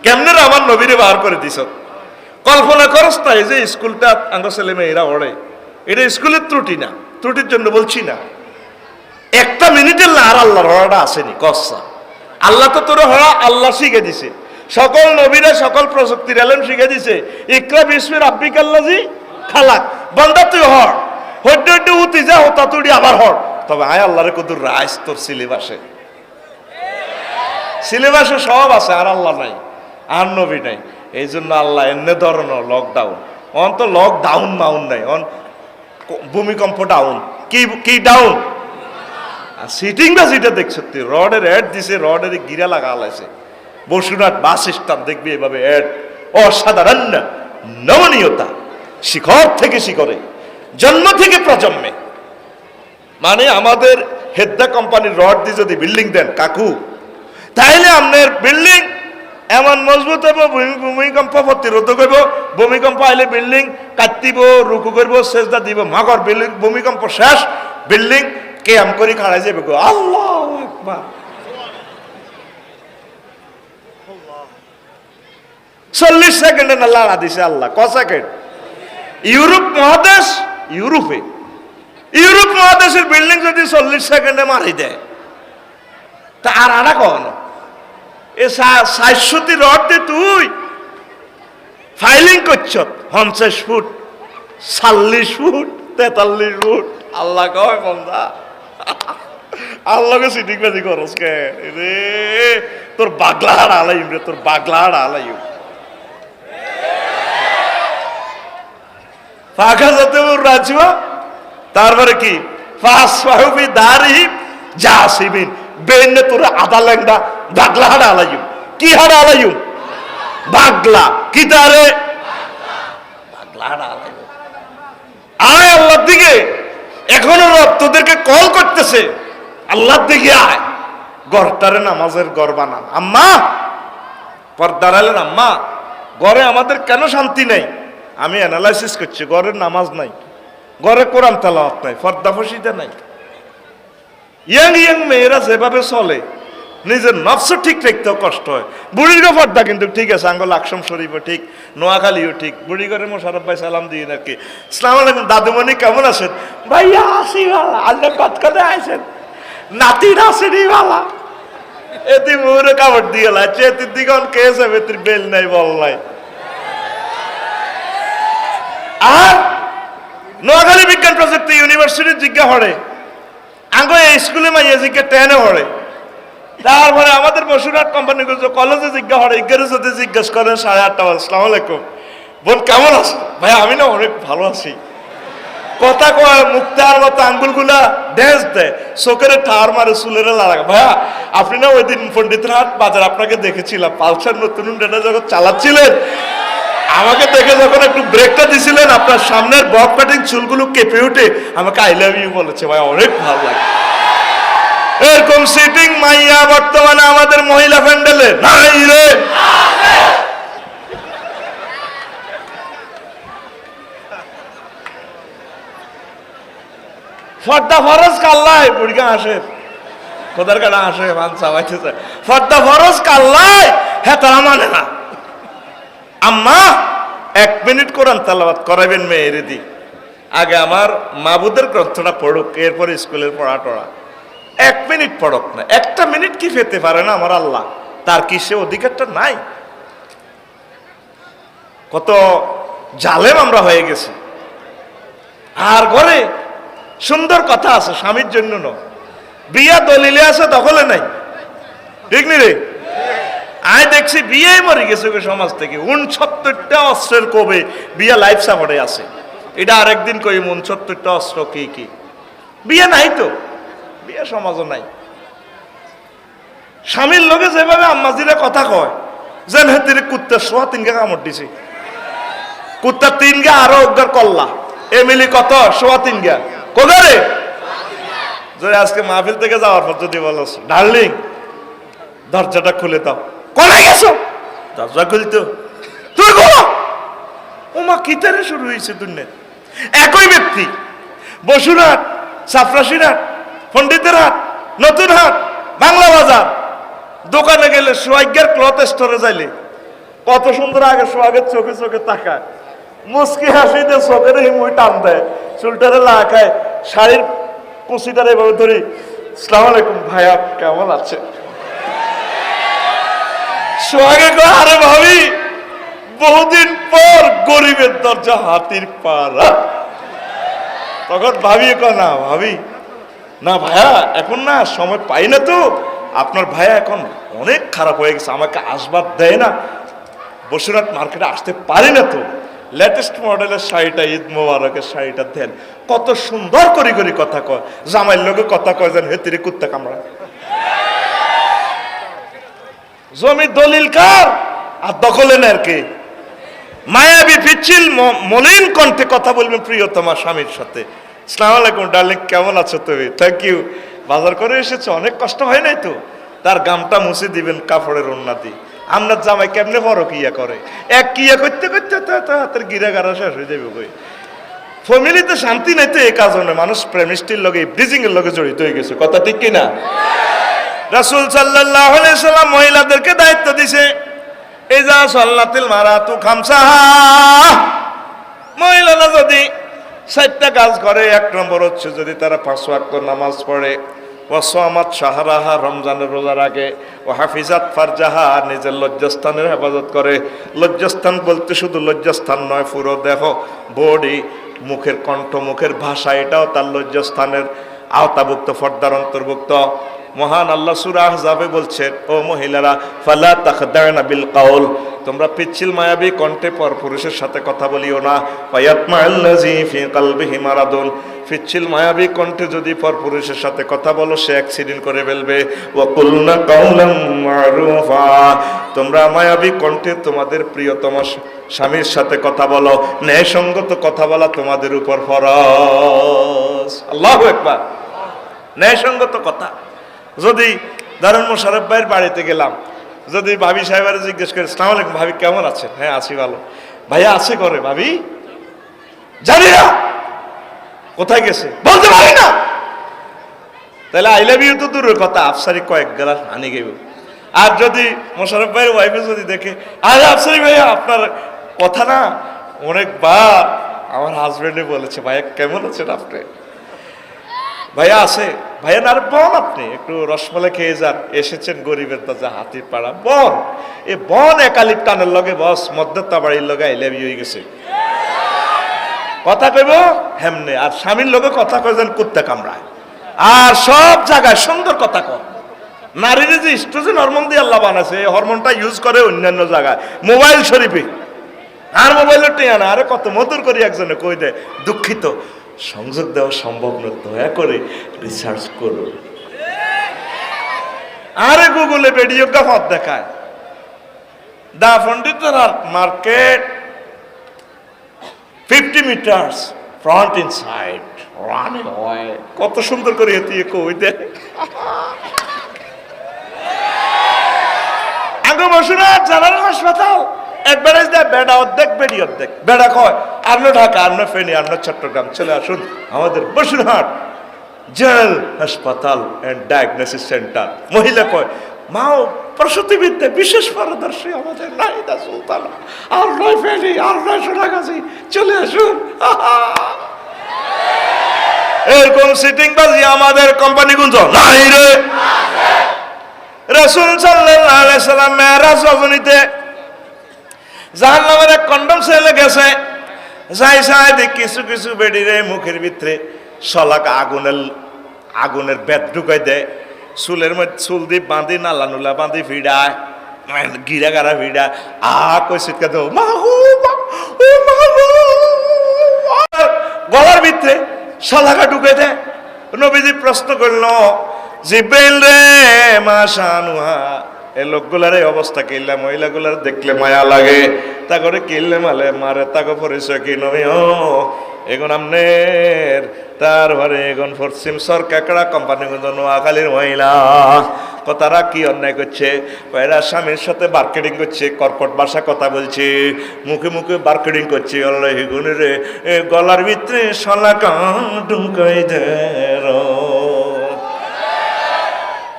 কেমনে রে আমার নবীরে বার করে দিছ? কল্পনা করস না, এই যে স্কুলটা আঙ্গ ছেলে মেয়েরা ওড়ে, এটা স্কুলের ত্রুটি না, ত্রুটির জন্য বলছি না। 1 মিনিটের না আর আল্লাহর হওয়াটা আসেনি কসা। আল্লাহ তো তোর হওয়া আল্লাহ শিখে দিছে, সকল নবীরা সকল প্রযুক্তির এলেম শিখে দিছে। ইকরা বিসমি রাব্বিকাল্লাযী খালাক, বান্দা তুই হড় হইতে হইতে উতি যা হতা তুই আবার হড়। তবে আয় আল্লাহরে কদুর রাইস তোর সিলেবাসে সব আছে, আর আল্লাহ নাই, আর নবী নাই। এই জন্য আল্লাহ এনে ধরনের লকডাউন, অন তো লকডাউন মাউন নাই, অন ভূমিকম্প ডাউন। কি ডাউন? সিটিং বা যেটা দেখছ তুই, রডের অ্যাড দিছে, রডের গিরা লাগা লাইছে। বসুরহাট বাস স্ট্যান্ড দেখবি এভাবে অ্যাড, অসাধারণ নমনীয়তা, শিখর থেকে শিখরে, জন্ম থেকে প্রজন্মে। মানে আমাদের হেদ্দা কোম্পানির রড দিয়ে যদি বিল্ডিং দেন কাকু, তাইলে আপনার বিল্ডিং এমন মজবুত হইব, ভূমিকম্প প্রতিরোধক হইব। ভূমিকম্প আইলে বিল্ডিং কাটিব, রুকু করব, সেজদা দিব, মাগর বিল্ডিং ভূমিকম্প শেষ, বিল্ডিং কেয়াম করে খাড়াই যাবে। আল্লাহু আকবার। 40 সেকেন্ডে না লাড়া দিছে আল্লাহ, ক সেকেন্ড? ইউরোপ মহাদেশের বিল্ডিং যদি 40 সেকেন্ডে মারি দেয়, তা আর আড়া কখনো এ 60 রড দিয়ে তুই ফাইলিং করছ 50 ফুট, 40 ফুট, 43 ফুট। আল্লাহ কয় বন্দা, আল্লাহকে সিটিং বাজি করস কে রে? তোর বাগলা হাড় আলাইম রে, তোর বাগলা হাড় আলাইম। ফাঁকা যাতে রাজুয়া, তারপরে কি ফাসফাহুবি দারিহি জাসিবিন, বেনে তোর আদা লেংদা বাগলা হাড় আলাইম। কি হাড় আলাইম? বাগলা। কি তারে? বাগলা হাড় আলাইম। আয় আল্লাহর দিকে, এখনো রব তোদেরকে কল করতেছে, আল্লাহর দিকে আয়, গড়টারে নামাজের গড় বানান। আম্মা পর্দার আলেন, আম্মা ঘরে আমাদের কেন শান্তি নেই? আমি অ্যানালাইসিস করছি, ঘরের নামাজ নাই, ঘরে কোরআন তেলাওয়াত নাই, পর্দা ফসিতে নাই। ইয়াং মেয়েরা যেভাবে চলে, নিজের নফস ঠিক রাখতেও কষ্ট হয়। বুড়ির পর্দা কিন্তু ঠিক আছে, আঙ্গ লাকসম শরীফও ঠিক, নোয়াখালীও ঠিক। বুড়ি ঘরে মোশারফ ভাই সালাম দিয়ে আর কি, আসসালামু আলাইকুম দাদুমণি কেমন আছেন? ভাইয়া আসি ভালা, আল্লাহ কতক্ষণে আইছেন, নাতির আসেনি ভালা। এতি মুহূর্তে কাপড় দিয়ে লাগছে, এতির দিকে কে যাবে, তুই বেল নাই বল নাই। আর নোয়াখালী বিজ্ঞান প্রযুক্তি ইউনিভার্সিটির জিজ্ঞা হরে, আঙ্গ এই স্কুলে মাইয়া জিজ্ঞা 10-এ হরে। তারপরে আমাদের বসুরহাট কোম্পানি কলেজে জিজ্ঞা হরে, ইজ্ঞারে যদি জিজ্ঞেস করেন 8:30 বাজে, আসসালামু আলাইকুম বোন কেমন আছো? ভাই আমি না অনেক ভালো আছি। কথা কয়, মুক্তার মতো আঙ্গুলগুলা ড্যান্স দেয়, চোখের ঠার মারে, চুলের লাগা। ভাইয়া আপনি না ওই দিন পণ্ডিতহাট বাজার আপনাকে দেখেছিলাম, পালসার নতুন ডেটা যখন চালাচ্ছিলেন, আমাকে দেখে যখন একটু ব্রেকটা দিছিলেন, আপনার সামনের বব কাটিং চুলগুলো কেঁপে উঠে আমাকে আই লাভ ইউ বলেছে, ভাই অনেক ভালো লাগে। এরকম সিটিং মাইয়া বর্তমানে আমাদের মহিলা প্যান্ডেলে নাই রে। ফর্দা ফরজ কাল্লাই বুড়িকা আসে, খোদার কাটা আসে মান চাবাইতেছে, ফর্দা ফরজ কাল্লাই, হ্যাঁ তারা মানে না। আম্মা 1 মিনিট কোরআন তেলাওয়াত করাবেন মেয়েরে দি, আগে আমার মাবুদের গ্রন্থটা পড়ুক, এরপর স্কুলের পড়া টড়া। 1 মিনিট পড়ক না, 1টা মিনিট কি পেতে পারে না আমার আল্লাহ? তার কি সে অধিকারটা নাই? কত জালেম আমরা হয়ে গেছি। আর ঘরে সুন্দর কথা আছে স্বামীর জন্য ন, বিয়া দলিলে আছে দখলে নাই, ঠিক নি রে? আয় দেখছি বিয়ে মরে গেছে সমাজ থেকে। 69টা অস্ত্রের কবে বিয়া লাইফ সাপোর্টে আছে। এটা আরেকদিন কই 69টা অস্ত্র কি কি বিয়ে নাই তো, বিয়ে সমাজও নাই। স্বামীর লোকে যেভাবে আম্মাজিরা কথা কয়, যেন হেতির কুত্তার সোয়া 3 গা কামড় দিছে, কুত্তার 3 গা আরো অজ্ঞার কল্লা, এমিলি কত সোয়া 3 গা কোগারে। যদি আজকে মাহফিল থেকে যাওয়ার পর যদি বলো ডার্লিং দরজাটা খুলে দাও, কোথায় গেছো? দরজা খুলতো তুই ঘুমো। ওমা কিতারে শুরু হয়েছে দুনিয়া। একই ব্যক্তি বসুরহাট, সাফরাসিরহাট, পণ্ডিতের হাট, নতুন হাট, বাংলা বাজার দোকানে গেলে সোহাগের ক্লথ স্টোরে যাইলে কত সুন্দর আগে সোহাগের চোখে চোখে তাকায়, মুস্কি হাসি দিয়ে চোখের হিমুই টান দেয়, চুলটারে লাগায়, শাড়ির কুচিটারে এভাবে ধরি, আসসালামু আলাইকুম ভাইয়া কেমন আছে? সোহাগে কয় আরে ভাবি বহুদিন পর গরিবের দরজা হাতির পাড়া। তখন ভাবি কয় না ভাবি না ভাইয়া এখন না সময় পাই না তো, আপনার ভাইয়া এখন অনেক খারাপ হয়ে গেছে, আমাকে আসবার দেয় না, বসুরহাট মার্কেটে আসতে পারি না তো, লেটেস্ট মডেলের শাড়িটা ঈদ মোবারকের শাড়িটা দেন। কত সুন্দর করি করি কথা কয়, জামাইয়ের লোকে কথা কয় যেন হেতিরে কুত্তা কামড়া। জমি দলিল কার আর দখলে নের কে? মায়াবী পিচ্ছিল মলিন কণ্ঠে কথা বলবেন প্রিয়তমা স্বামীর সাথে, আসসালামু আলাইকুম ডার্লিং কেমন আছো তুমি? থ্যাংক ইউ, বাজার করে এসেছো, অনেক কষ্ট হয় নাই তো? তার গামটা মুছে দিবেন কাপড়ের ওড়না দিয়ে। আপনার জামাই কেমনে বড় কিয়া করে, এক কিয়া করতে করতে হাতের গিরা গাড়া শেষ হয়ে যাবে। কই ফ্যামিলিতে শান্তি নাই তো এই কারণে মানুষ প্রেমিষ্টির লগে ব্রিজিং এর লগে জড়িত হয়ে গেছে, কথা ঠিক কিনা? রাসূল সাল্লাল্লাহু আলাইহি সাল্লাম মহিলাদেরকে দায়িত্ব দিছে, ইজা সাল্লাতিল মারাতু খামসাহা, মহিলারা যদি 4টা কাজ করে, 1 নম্বর হচ্ছে যদি তারা 5 ওয়াক্ত নামাজ পড়ে, ওয়াসামাত শাহরাহা, রমজানের রোজা রাখে, ও হাফিজাত ফারজাহা, নিজের লজ্জাস্থানের হেফাজত করে। লজ্জাস্থান বলতে শুধু লজ্জাস্থান নয়, পুরো দেহ, বডি, মুখের কণ্ঠ, মুখের ভাষা, এটাও তার লজ্জাস্থানের আওতাভুক্ত, পর্দার অন্তর্ভুক্ত। মহান আল্লাহ সূরা আহজাবে বলছেন, ও মহিলারা ফালা তাখদানা বিল কাউল, তোমরা পিচ্ছিল মায়াবী কণ্ঠে পরপুরুষের সাথে কথা বলিও না। ফায়াতমাল্লাযী ফি কলবিহি মারাদুন, পিচ্ছিল মায়াবী কণ্ঠে যদি পরপুরুষের সাথে কথা বলো সে অ্যাক্সিডেন্ট করে ফেলবে। ওয়া কুলনা কাওলাম মারুফা, তোমরা মায়াবী কণ্ঠে তোমাদের প্রিয়তম স্বামীর সাথে কথা বলো, ন্যায়সঙ্গত কথা বলা তোমাদের উপর ফরজ। আল্লাহু আকবার, ন্যায়সঙ্গত কথা। যদি ধরেন মোশাররফ ভাইয়ের বাড়িতে গেলাম, যদি ভাবি সাহেবের জিজ্ঞেস করে আসসালামু আলাইকুম ভাবি কেমন আছেন? হ্যাঁ আছি ভালো। ভাইয়া আছে করে? ভাবি জানি না, কোথায় গেছে বলতে পারি না। তাহলে আই লাভ ইউ তো দূরের কথা, আফসারি কয়েক গ্লাস আনি গেব। আর যদি মোশাররফ ভাইয়ের ওয়াইফে যদি দেখে, আরে আফসারি ভাইয়া আপনার কথা না অনেকবার আমার হাজবেন্ডে বলেছে, ভাইয়া কেমন আছেন আপনি? ভাইয়া আছে, ভাইয়া না বোন আপনি একটু রসমালাই খেয়ে যান, এসেছেন গরিবের তাজা হাতির পাড়া বন। এ বন একালিপ টানের লগে বস মধ্যতা বাড়ির লগে আই লাভ ইউ হয়ে গেছে, কথা কইব হেমনে। আর স্বামীর লগে কথা কয় যেন কুত্তা কামড়ায়। আর সব জায়গায় সুন্দর কথা কয়। নারীর যে স্ট্রোজেন হরমোন দিয়ে আল্লাহ বানাছে, এই হরমোনটা ইউজ করে অন্যান্য জায়গায়, মোবাইল শরীফে। আর মোবাইলের টেয়া না, আরে কত মধুর করে একজনে কই দেয়, দুঃখিত সংযোগ দেওয়া সম্ভব নয়, দয়া করে রিসার্চ করুন। আরে গুগলে ভিডিও পথ দেখায়, দা পণ্ডিতের market 50 meters front inside run away কত সুন্দর করে এতিয়ে কই দেখ আগে বসুনা জেনারেল হাসপাতাল একবারে দেয় বেড়া অর্ধেক বেডি অর্ধেক বেড়া কয় আপনি ঢাকা আপনি ফেনী আপনি চট্টগ্রাম চলে আসুন আমাদের বসুরহাট জেনারেল হাসপাতাল এন্ড ডায়াগনোসিস সেন্টার মহিলা কয় মাও প্রসূতিবিদ্যা বিশেষ পারদর্শী আমাদের নাহিদা সুলতানা আর নয় ফেনী আর নয় সোনাগাছি চলে আসুন এরকম সিটিং বাজি আমাদের কোম্পানি গুঞ্জ নাই রে রাসূল সাল্লাল্লাহু আলাইহি সাল্লাম মেরাজ রজনীতে জাহান্নামের এক কন্ডম সেলে গেছে যাই সাইদে কিছু কিছু বেডিরে মুখের ভিতরে শলাকা আগুনের বেত ঢুকাই দেয় চুলের মধ্যে চুল দিয়ে বাঁধি নালা নুলা বাঁধি ভিড়ায় গিরা গারা ভিড়া কই চিৎকার দেব গলার ভিতরে শলাকা ঢুকাই দেয় নবীজি প্রশ্ন করল জিব্রাইল রে মাশানুহা এই লোকগুলার এই অবস্থা কিনলে মহিলাগুলার দেখলে মায়া লাগে তা করে কিনলে মালে মারে তাকে পরিচয় কি নবী এগুন আমনের তারপরে এগুন পশ্চিম সরকার কোম্পানি নোয়াখালীর মহিলা তারা কি অন্যায় করছে এরা স্বামীর সাথে মার্কেটিং করছে কর্কট ভাষা কথা বলছে মুখে মুখে মার্কেটিং করছে এগুনের গলার ভিতরে শলাকা ঢুকাই দেয়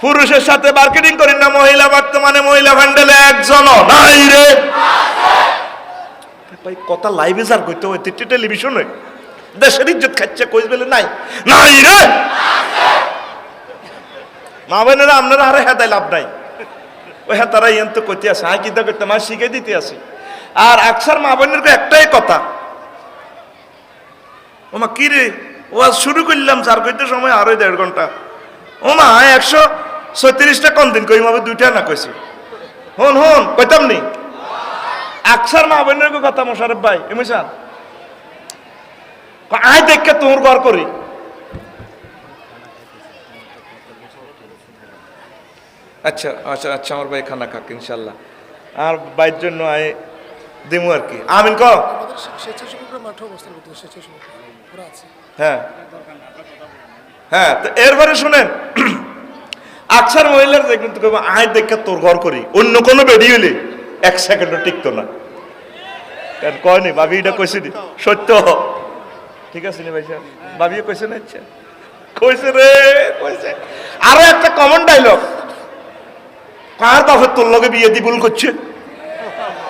পুরুষের সাথে মার্কেটিং করেন না মহিলা বর্তমানে মহিলা ভ্যান্ডেলে একজনও নাই রে ভাই কথা লাইভে যার করতে হয় টেলিভিশন হয় দেশের ইজ্জত খাচ্ছে কইস বলে নাই নাই রে মা বোনেরা আপনারা আরে হেদায় লাভ নাই ওই হ্যাঁ তারা ইয়ন্ত করতে আসে হ্যাঁ কিতা করতে মা শিখে দিতে আসি আর আকসার মা বোনের একটাই কথা ও মা কি রে ও আজ শুরু করলাম যার করতে সময় আরো 1.5 ঘন্টা ও মা 136টা কোন দিন কই মাবে 2টা না কইছি হন কইতাম নি আকসার মা বোনের কথা মোশারফ ভাই এমসান আয় দেখকে তোর ঘর করি আচ্ছা আচ্ছা আচ্ছা আমার ভাই খানা খাক ইনশাল্লাহ আর বাইর জন্য আয় দিমু আর কি আমিন ক হ্যাঁ হ্যাঁ তো এরপরে শুনেন আকসার মহিলার কিন্তু আয় দেখে তোর ঘর করি অন্য কোনো বেডি হইলে 1 সেকেন্ডও টিকতো না কেন কয়নি ভাবি এটা কইছি সত্য ঠিক আছে নি ভাই সাহেব ভাবিও কইছে না আচ্ছা কইছে রে কইছে আরো একটা কমন ডায়লগ কার বাপের তোর লগে বিয়ে দি ভুল করছে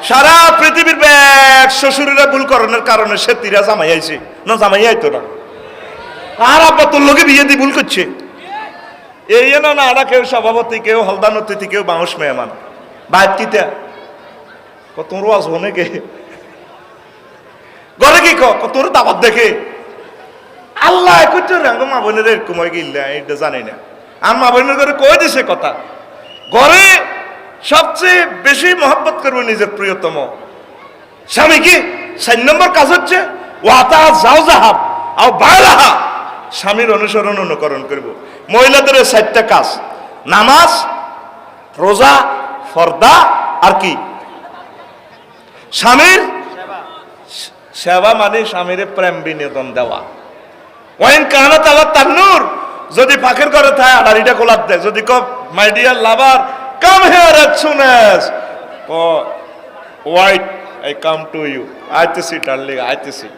সারা পৃথিবীর ব্যাগ শ্বশুরেরা ভুল করানোর কারণে সে তিরা জামাই আইছে না জামাই আইতো না কার আব্বা তোর লগে বিয়ে দি ভুল করছে এই না না আরা কেউ সভাপতি কেউ হলদান অতিথি কেউ বাউস মেহমান বাইর কিতা তোর আজ হনে কে ঘরে কি তোর দাবাত দেখে আল্লাহ করছে রঙ মা বোনের এরকম হয়ে গেল এটা জানি না আর মা বোনের ঘরে কয়ে দিছে কথা ঘরে সবচেয়ে বেশি মহব্বত করবো নিজের প্রিয়তম স্বামী কি 4 নম্বর কাজ হচ্ছে ওয়াতা যাও জাহাব আও বালাহা স্বামীর অনুকরণ করব মহিলাদের 4টা কাজ নামাজ রোজা পর্দা আর কি স্বামীর সেবা মানে স্বামীর প্রেম বিনোদন দেওয়া ওয়াইন কানা তালা তান্নুর যদি পাখের ঘরে থাকে আড়াড়িটা গোলাপ দেয় যদি ক my dear lover come here as soon as white I come to you আইতেছি ডার্লিং আইতেছি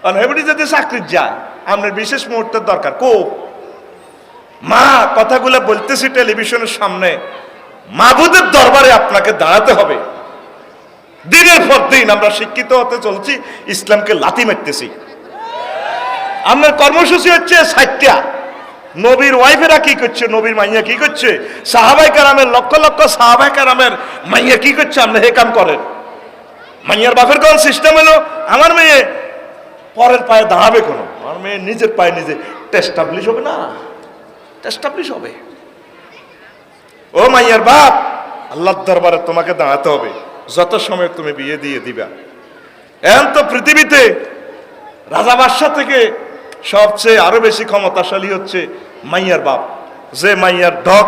আর হেবড়ি যদি চাকরি যায় আপনার বিশেষ মুহূর্তের দরকার কো মা কথাগুলো বলতেছি টেলিভিশনের সামনে মাবুদের দরবারে আপনাকে দাঁড়াতে হবে দিনের পর দিন আমরা শিক্ষিত হতে চলছি ইসলামকে লাথি মারতেছি আপনার কর্মসূচি হচ্ছে 60টা নবীর ওয়াইফেরা কি করছে নবীর মাইয়া কি করছে সাহাবায়ে কেরামের লক্ষ লক্ষ সাহাবায়ে কেরামের মাইয়া কি করছে আপনি হে কাম করেন মাইয়ার বাপের কোন সিস্টেম হলো আমার মেয়ে পরের পায়ে দাঁড়াবে কোনো আমার মেয়ে নিজের পায়ে নিজে এস্টাবলিশ হবে না এস্টাবলিশ হবে ও মাইয়ার বাপ আল্লাহর দরবারে তোমাকে দাঁড়াতে হবে যত সময় তুমি বিয়ে দিয়ে দিবা এখন তো পৃথিবীতে রাজা বাদশাহ থেকে সবচেয়ে আরো বেশি ক্ষমতাশালী হচ্ছে মাইয়ার বাপ যে মাইয়ার ডক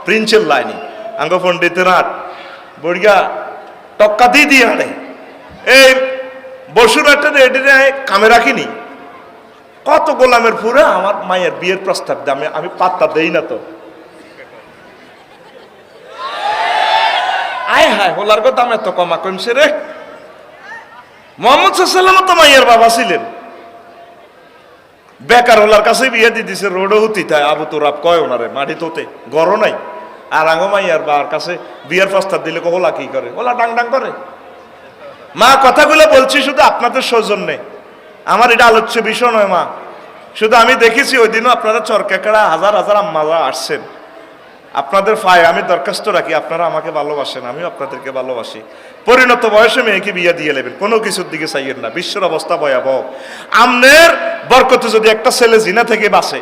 প্রিন্সের লাইনি আঙ্গ পণ্ডিতের আট বড়িয়া টক্কা দিয়ে আনে এই বসুরহাটে রেডি কামে রাখিনি, কত গোলামের পুরা আমার মায়ের বিয়ের প্রস্তাব দেয়, আমি পাত্তা দেই না তো। আয় হায়, হোলার গো দাম এত কমা কমছে রে। মোহাম্মদ সাল্লাল্লাহু তো মাইয়ার বাবা ছিলেন, বেকার হোলার কাছে বিয়ে দিয়ে দিছে। রোডও হতি তাই আবু তোরাব কয় ওনারে মাটি তোতে গড় নাই। আর আঙ্গো মাইয়ার বাবার কাছে বিয়ের প্রস্তাব দিলে হোলা কি করে? হোলা ডাং ডাং করে। মা কথাগুলো বলছি শুধু আপনাদের সৌজন্যে, আমার এটা আলোচ্য বিষয় নয় মা। শুধু আমি দেখেছি ওই দিনও আপনারা চরকেকড়া হাজার হাজার আম্মারা আসছেন, আপনাদের ফায় আমি দরখাস্ত রাখি, আপনারা আমাকে ভালোবাসেন, আমিও আপনাদেরকে ভালোবাসি। পরিণত বয়সে মেয়েকে বিয়ে দিয়ে নেবেন, কোনো কিছুর দিকে চাইয়েন না। বিশ্বের অবস্থা ভয়াবহ। আমনের বরকতে যদি একটা ছেলে জিনা থেকে বাঁচে,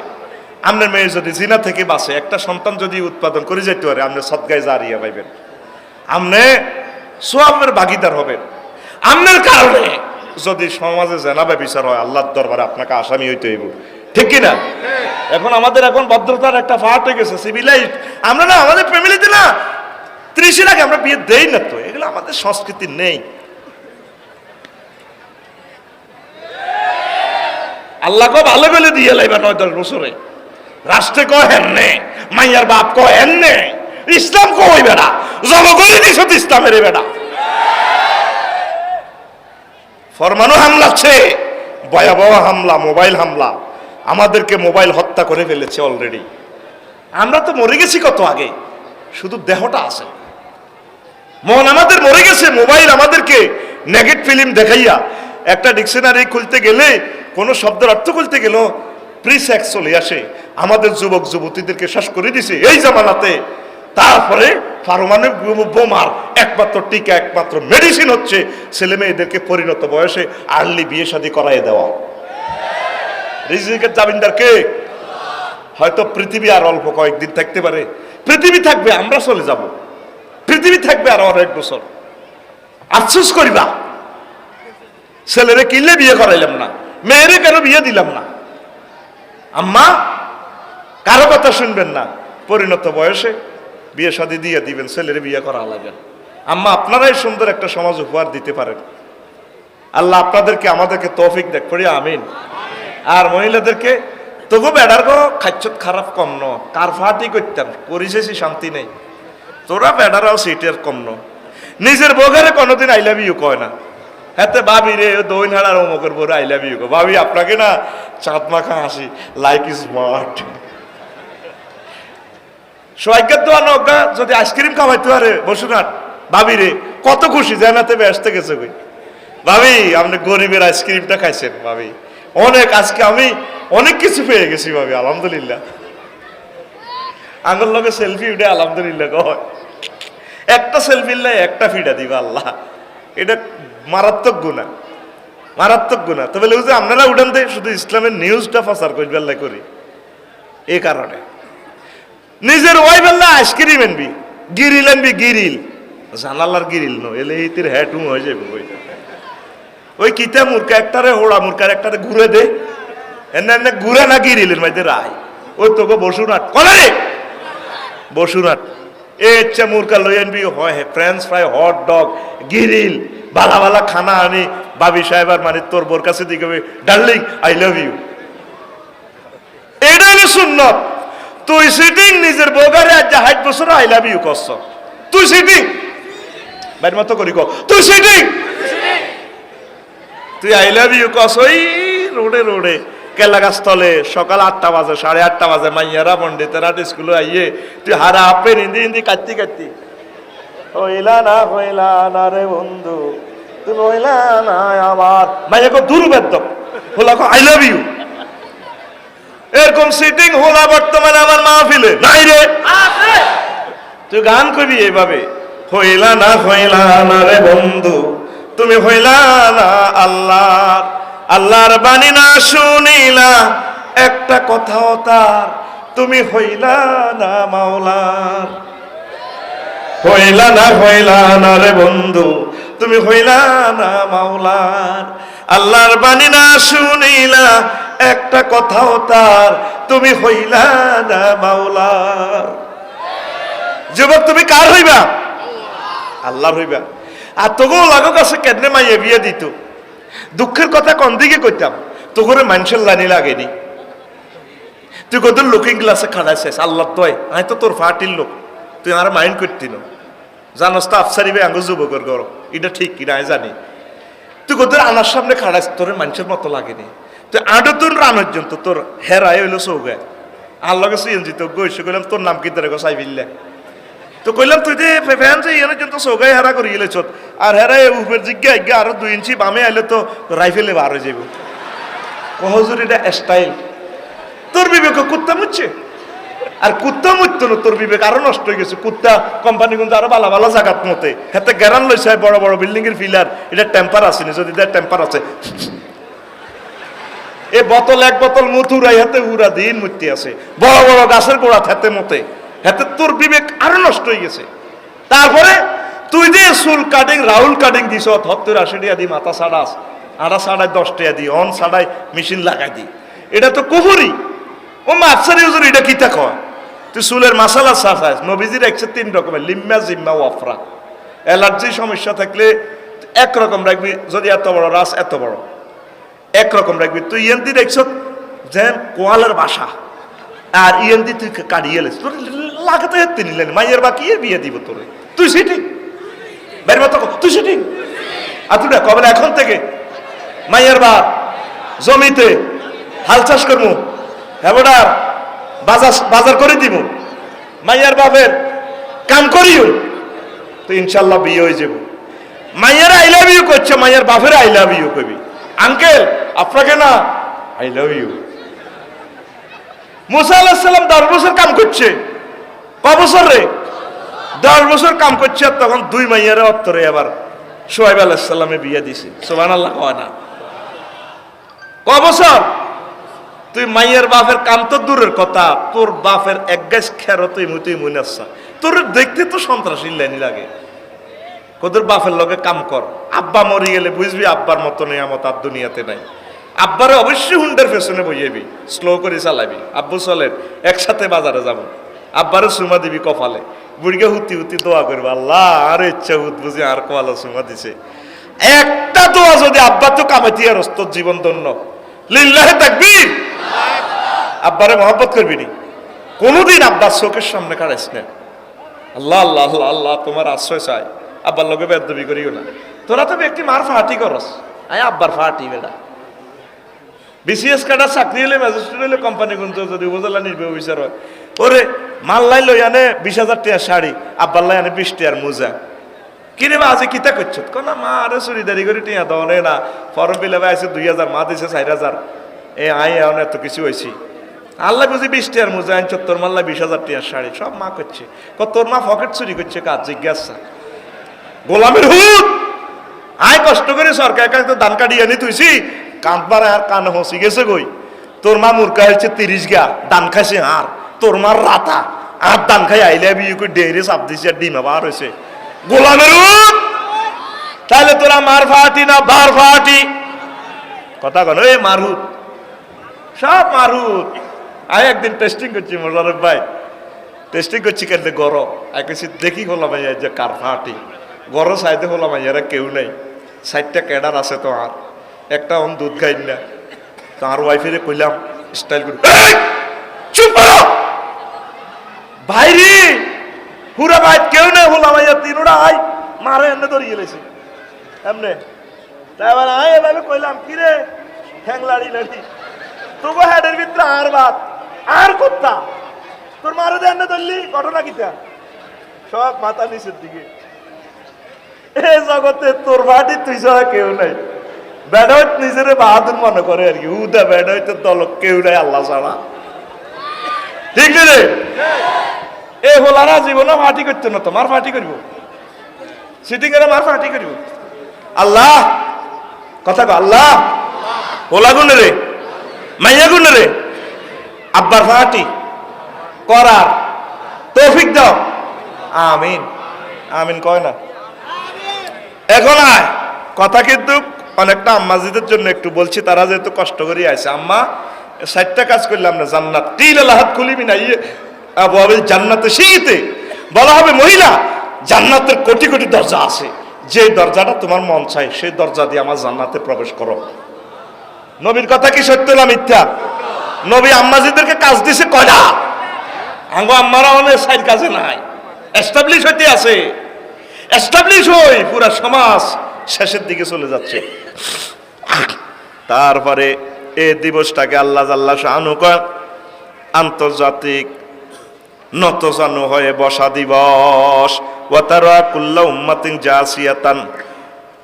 আমনের মেয়ে যদি জিনা থেকে বাঁচে, একটা সন্তান যদি উৎপাদন করে যেতে পারে, আপনি সদগায় জারিয়া পাইবেন, আপনি সোয়াবের ভাগিদার হবেন। আমনের কারণে যদি সমাজে জেনাবে বিচার হয়, আল্লাহর দরবারে আপনাকে আসামি হইতে হইব, ঠিক কিনা? এখন আমাদের এখন ভদ্রতার একটা ফাট হয়ে গেছে, সিভিলাইজড। আমরা না, আমাদের ফ্যামিলিতে না 30-এর আগে আমরা বিয়ে দেই না তো, এগুলো আমাদের সংস্কৃতি নেই। আল্লাহ কো ভালো বলে দিয়ে লাইবা 9-10 বছরে। রাষ্ট্রে কয় হেননে, মাইয়ার বাপ কয় হেননে, ইসলাম কই বেড়া, জনগণই দিছ ইসলামের বেড়া। ফরমানো হামলাচ্ছে, ভয়াবহ হামলা, মোবাইল হামলা। আমাদেরকে মোবাইল হত্যা করে ফেলেছে অলরেডি। আমরা তো মরে গেছি কত আগে, শুধু দেহটা আছে, মন আমাদের মরে গেছে। মোবাইল আমাদেরকে নেগেট ফিল্ম দেখাইয়া, একটা ডিকশনারি খুলতে গেলে, কোনো শব্দের অর্থ খুলতে গেল প্রিসেক্স চলে আসে। আমাদের যুবক যুবতীদেরকে শেষ করে দিছে এই জামানাতে। তারপরে পারমাণবিক বোমার একমাত্র টিকা, একমাত্র মেডিসিন হচ্ছে ছেলে মেয়েদেরকে পরিণত বয়সে আর্লি বিয়ে শাদী করাই দেওয়া। রিজিকের জামিনদার কে? হয়তো পৃথিবী আর অল্প কয়েকদিন থাকতে পারে, পৃথিবী থাকবে, আমরা চলে যাব, পৃথিবী থাকবে আর অনেক বছর। আফসোস করিবা ছেলেরে কিনলে বিয়ে করাইলাম না, মেয়েরে কেন বিয়ে দিলাম না। আম্মা কারো কথা শুনবেন না, পরিণত বয়সে বিয়ে শাদী দিয়ে দিবেন, ছেলেরে বিয়ে করা লাগবে। আম্মা আপনারাই সুন্দর একটা সমাজ উপহার দিতে পারেন। আল্লাহ আপনাদেরকে আমাদেরকে তৌফিক দেখ করি, আমিন। আর মহিলাদেরকে তবু বেড়ার গো খাচ্ছত খারাপ কম ন, কার ফাটি করতাম করিছেছি শান্তি নেই, তোরা বেড়ারাও সিটের কম ন। নিজের বউঘরে কোনোদিন আই লাভ ইউ কয় না। হ্যাঁ ভাবি রে দইন হাড়ার অমুকের বউ আই লাভ ইউ, ভাবি আপনাকে না চাঁদ মাখা হাসি, লাইক ইজ স্মার্ট। সোয়াইকের দোয়া নৌকা যদি আইসক্রিম খাওয়াইতে পারে বসুনাট, ভাবি রে কত খুশি, জানাতে ব্যস্ত গেছে কই। ভাবি আপনি গরিবের আইসক্রিমটা খাইছেন ভাবি, অনেক আজকে আমি অনেক কিছু পেয়ে গেছি ভাবি, আলহামদুলিল্লাহ। আঙ্গুল লগে সেলফি উঠে আলহামদুলিল্লাহ কয়, একটা সেলফি লাই একটা ফিডা দিবা আল্লাহ, এটা মারাত্মক গুণা, মারাত্মক গুণা। তবে যে আপনারা উঠান দেয় শুধু ইসলামের নিউজটা প্রচার করবে আল্লাহ করি, এই কারণে নিজের ওয়াইফ আল্লাহ আইসক্রিম আনবি, গিরিল আনবি, গিরিল জানালার গিরিল নো এলে ইতির হ্যাটুম হয়ে যাবে। ওই কিতা মুরকা একটারে হোড়া মুরকার একটারে ঘুরে দে, এনে এনে ঘুরে না গিরিলের মধ্যে রায়। ওই তোকে বসুনাট কলে বসুনাট এ ইচ্ছা মুরকা লই আনবি, হয় ফ্রেঞ্চ ফ্রাই, হট ডগ, গিরিল, বালা বালা খানা আনি। বাবি সাহেব আর মানে তোর বোর কাছে দিকে ডার্লিং আই লাভ ইউ, এটা হলো সুন্নত। তুই সিটিং নিজের বউগারে আজ 60 বছর আই লাভ ইউ করছ, তুই সিটিং বাইর মতো করি তুই সিটিং, তুই আই লাভ ইউ কস ওই রোডে রোডে কেলা গাছ তলে সকাল 8টা বাজে 8:30 বাজে মাইয়ারা পন্ডিতেরা স্কুলে আইয়ে তুই হারা আপেন হিন্দি হিন্দি কাটতি কাটতি, হইলা না রে বন্ধু তুমি হইলা না আমার মাইয়া কো দুর্বেদ্য হলা কো আই লাভ ইউ। এরকম সিটিং হলা বর্তমানে আমার মাহফিলে নাই রে, তুই গান করবি এইভাবে, হইলা না রে বন্ধু তুমি হইলা না আল্লাহর, আল্লাহর বাণী না শুনিলা একটা কথাও তার, তুমি হইলা না মাওলার। হইলা না রে বন্ধু তুমি হইলা না মাওলার, আল্লাহর বাণী না শুনিলা একটা কথাও তার, তুমি হইলা না মাওলার। যুবক তুমি কার হইবা? আল্লাহর হইবা। আর তোকেও লাগো কাছে কেন মাইয়ে বিয়ে দিত, দুঃখের কথা কোন দিকে কইতাম, তো করে মানুষের লাইনি লাগেনি। তুই কত লুকিং গ্লাসে খাড়াইছিস, আল্লাহ দয় আমি তো তোর ফাটির লোক, তুই আর মাইন্ড করতি না, জানোস তো আফসারি ভাই আঙ্গ যুবকের গর, এটা ঠিক কিনা আমি জানি। তুই কত আনার সামনে খাড়াইছ, তোর মানুষের মতো লাগেনি। তুই আডো তোর রানের জন্য তোর হেরাই হইলো চৌগায়, আল্লাহ কাছে তো গইছে, কইলাম তোর নাম কি ধরে গোসাই বিল্লে, তো কইলাম তুই যে ফ্যান যে এর জন্য চৌগায় হেরা করি গেলে চোত, আর হেরাই উপর জিজ্ঞা আরো 2 ইঞ্চি বামে আইলে তো রাইফেলে বার হয়ে যাবে। কহজুর এটা স্টাইল, তোর বিবেক কুত্তা মুচ্ছে, আর কুত্তা মুচ্ছ না, তোর বিবেক আরো নষ্ট হয়ে গেছে। কুত্তা কোম্পানি কিন্তু আরো ভালো ভালো জায়গাত মতে হাতে গ্যারান লইছে, বড় বড় বিল্ডিং এর ফিলার, এটা টেম্পার আসেনি, যদি দেয় টেম্পার আছে। এ বোতল এক বোতল মুথুরাই হাতে উড়া দিন মুত্তি আছে, বড় বড় গাছের গোড়া হাতে মতে হাতে, তোর বিবেক আরো নষ্ট হয়ে গেছে। তারপরে তুই যে চুল কাটিং রাহুল কাটিং দিছ, 70-80 টাকা দি মাথা ছাড়াস, আড়া ছাড়াই 10 টাকা দি, অন ছাড়াই মেশিন লাগাই দি, এটা তো কুফুরি। ও মাফসারি হুজুর এটা কিতা কয়, তুই চুলের মাসালা চাষ, নবীজির 103 রকমের, লিম্মা জিম্মা ওয়াফরা। অ্যালার্জি সমস্যা থাকলে একরকম রাখবি, যদি এত বড় রাস এত বড় একরকম রাখবি। তুই ইয়েন্দি দেখছ যেন কোয়ালের বাসা, আর ইয়েন্দি তুই কাটিয়ে এলিস, তোর লাগাতে হেঁটে নিলেন মাইয়ের বাকি বিয়ে দিব তোরে, তুই সিটিং বাইর মতো তুই সিটিং। আর তুই কবে এখন থেকে মাইয়ের বাপ জমিতে হাল চাষ করবো, হ্যাঁ বাজার করে দিব, মাইয়ার বাপের কাম করিও, তো ইনশাল্লাহ বিয়ে হয়ে যাব। মাইয়ার আই লাভ ইউ করছে, মাইয়ার বাপের আই লাভ ইউ কবি, আঙ্কেল আপনাকে না আই লাভ ইউ। মুসা আলাইহিস সালাম 10 বছর কাম করছে, ক বছর রে 10 বছর কাম করছে, আর তখন 2 মাইয়ারে অত্তরে আবার সোহাইব আলাইহিস সালামে বিয়ে দিছে, সুবহানাল্লাহ কয় না, ক বছর। তুই মাইয়ের বাপের কাম তো দূরের কথা, তোর বাপের এক গাছ খেরো তুই মনে আসছা, তোর দেখতে তো সন্ত্রাসী লাইনি লাগে। তোর বাপের লগে কাম কর, আব্বা মরি গেলে বুঝবি আব্বার মতো নিয়ামত আর দুনিয়াতে নাই। আব্বারে অবশ্যই হুন্ডের পেছনে বইয়াবি, স্লো করে চালাবি, আব্বু চলেন একসাথে বাজারে যাব, আব্বারে সুমা দিবি কপালে, বুড়িকে হুতি হুতি দোয়া করবো, আল্লাহ আর ইচ্ছা হুত বুঝি আর কপালে সুমা দিছে। একটা দোয়া যদি আব্বা তো কামাইতি আর তোর জীবন ধন্য, লিল্লাহে তাকবীর। আব্বারে মহব্বত করবি নি, কোনোদিন আব্বার চোখের সামনে কাড়াইস না, আল্লাহ আল্লাহ আল্লাহ আল্লাহ তোমার আশ্রয় চাই, আব্বার লগে বেদবি করিও না। তোরা তো একটি মার ফাটি করস, আয় আব্বার ফাটি বেটা। বিসিএস কাটার চাকরি হলে ম্যাজিস্ট্রেট হলে কোম্পানি কিন্তু যদি উপজেলা নির্বাহী অফিসার হয়, ওরে মাল্লাই লই আনে 20,000 টাকার শাড়ি, আব্বার লাই আনে 20 টাকার মোজা, কিনে বা আজি কিতা করছ, না মা আরে চুরিদারি করে টিয়া দনে না, ফর্ম ফিল আপে আছে 2,000, মা দিছে 4,000, এ আই এখন এত কিছু হয়েছি, আল্লাহ বুঝি 20 টাকার মোজা আইন, তোর মাল্লা 20,000 টাকার শাড়ি, সব মা করছে। তোর মা পকেট চুরি করছে কাজ, জিজ্ঞাসা গোলামের হুত, আয় কষ্ট করে সরকার কাছে দান কাটিয়ে আনি তুইছি, কাঁদবার আর কান হসি গেছে গই, তোর মা মুরকা হচ্ছে 30 গা দান খাইছে, আর তোর মার রাতা আর দান খাই আইলে বিয়ে করে ডেরে চাপ দিছে, আর ডিমা বার হয়েছে, গোলামের হুত। তাহলে তোরা মার ফাটি না বার ফাটি, কথা কন এই মারহুত, সব মারহুত। আয় একদিন টেস্টিং করছি মোশারফ ভাই, টেস্টিং করছি কেন গরম, দেখি হলাম যে কার ফাটি, গরম সাইডে হলাম এরা কেউ নেই, 60টা ক্যাডার আছে, তো আর একটা অন দুধ খাই না, তো আর ওয়াইফেরে কইলাম স্টাইল করি, চুপ ভাইরি পুরা ভাই কেউ নেই হলাম, তিনোটা আই মারে এনে ধরিয়ে গেলেছি এমনি, তারপর আয় এভাবে কইলাম কিরে ঠ্যাং লাড়ি লাড়ি, তবু হেডের ভিতরে আর বাদ আর করতা, তোর মারে দিয়ে এনে ধরলি, ঘটনা কিতা সব মাথা নিচের দিকে। এ জগতে তোর বাড়ি তুই ছাড়া কেউ নাই, বেড়াইত নিজের বাহাদুর মনে করে আর কি, উদা বেড়াইতে দল কেউ নাই আল্লাহ ছাড়া, ঠিক রে? এ হোলারা জীবনে ফাটি করতো না, তোমার ফাটি করব, সিটিং এর মার ফাটি করব, আল্লাহ কথা কো আল্লাহ, হোলা গুনে রে মাইয়া গুনে রে, আব্বার ফাটি করার তৌফিক দাও, আমিন আমিন কয় না। এখন আয় কথা কিন্তু অনেকটা আম্মাজিদের জন্য একটু বলছি, তারা যেহেতু কষ্ট করে আছে, আম্মা 60টা কাজ করলাম না, জান্নাত তিল লাহাত খুলিবি না জান্নাতে শীতে বলা হবে মহিলা জান্নাতের কোটি কোটি দরজা আছে, যে দরজাটা তোমার মন চাই সেই দরজা দিয়ে আমার জান্নাতে প্রবেশ করো। নবীর কথা কি সত্য না মিথ্যা? নবী আম্মাজিদেরকে কাজ দিছে কয়টা? আঙ্গো আম্মারা অনেক সাইড কাজে নাই, এস্টাবলিশ হইতে আছে, এস্টাবলিশ হই পুরা সমাজ শেষের দিকে চলে যাচ্ছে। তারপরে এই দিবসটাকে আল্লাহ জাল্লা শানু কয় আন্তর্জাতিক নতজানু হয়ে বসা দিবস। ওয়াতারা কুল্লা উম্মাতিন জাসিয়াতান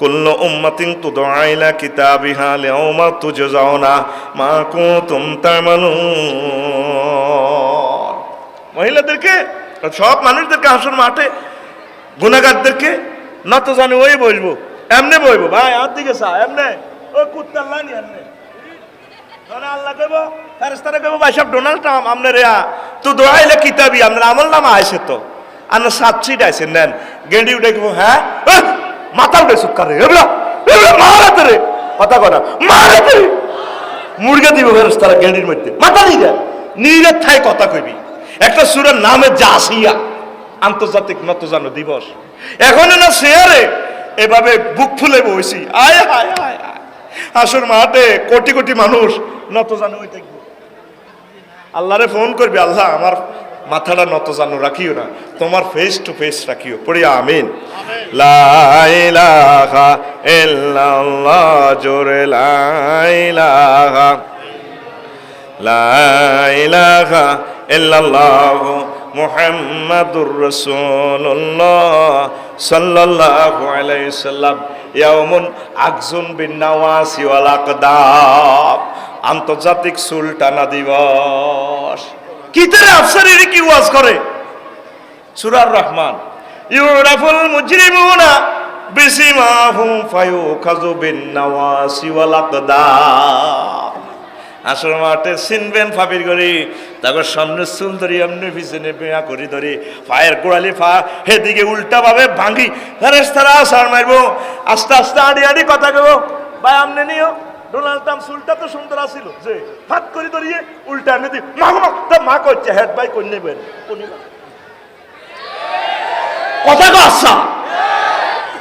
কুল্লু উম্মাতিন তুদআ ইলা কিতাবিহা লিয়াউমা তুজজাউনা মা কুনতুম তা'মালুন। মহিলাদেরকে সব মানুষদেরকে হাসর মাঠে গুনাহগারদেরকে নতজানু হয়ে বসবো, এমনে বসবো। ভাই আর দিকে চা, এমনে ওই কুত্তার লাইনি এমনে আল্লাহ কইব ফেরেশতারা কইব ভাই সব ডোনাল্ড ট্রাম্প আমনে রে তু দোয়াইলে কিতাবি আমনে আমল নামা আইছে তো আন্ন সাতছিট আইছেন নেন গেন্ডি উঠে কইব হ্যাঁ মাথা উঠে সুক্কার রে এবলা মারাতে রে কথা কনা মারাতে মুরগা দিব ফেরেশতারা গেন্ডির মধ্যে মাথা নিয়ে নিরে থাই কথা কইবি। একটা সূরার নামে জাসিয়া, আন্তর্জাতিক নতজানু দিবস। এখন না শেয়ারে এভাবে বুক ফুলে বইছি, আয় হায় হায় হাসর মাঠে কোটি কোটি মানুষ নতজানু হয়ে থাকবে। আল্লাহরে ফোন করবি, আল্লাহ আমার মাথাটা নতজানু রাখিও না, তোমার ফেস টু ফেস রাখিও। পড়ি আমিন। লা ইলাহা ইল্লাল্লাহ জোরে লা ইলাহা লা ইলাহা ইল্লাল্লাহ মুহাম্মাদুর রাসূলুল্লাহ সাল্লাল্লাহু আলাইহি সাল্লাম। ইয়াউমুন আকজুন বিন নাওয়াসি ওয়াল আকদাব, আন্তর্জাতিক সুলতানা দিবস। কিতারে আফসারিরে কি ওয়াজ করে? সূরা রহমান। ইউরাফুল মুজরিমুনা বিসিমাহুম ফায়ুখাযু বিন নাওয়াসি ওয়াল আকদাব। আসর মাঠে চিনবেন ফাবির করি, তারপর সামনে চুল ধরি এমনি পিছনে বেয়া করি ধরি পায়ের গোড়ালি ফা হেদিকে উল্টা ভাবে ভাঙি ফেরেশতারা আসার মারবো। আস্তে আস্তে আড়ি আড়ি কথা কব, ভাই আমনে নিও ডোনাল্ড ট্রাম্প চুলটা তো সুন্দর আছিল যে ফাট করে ধরিয়ে উল্টা এনে দি মা মা করছে হেড ভাই কই নেবেন কথা কো আচ্ছা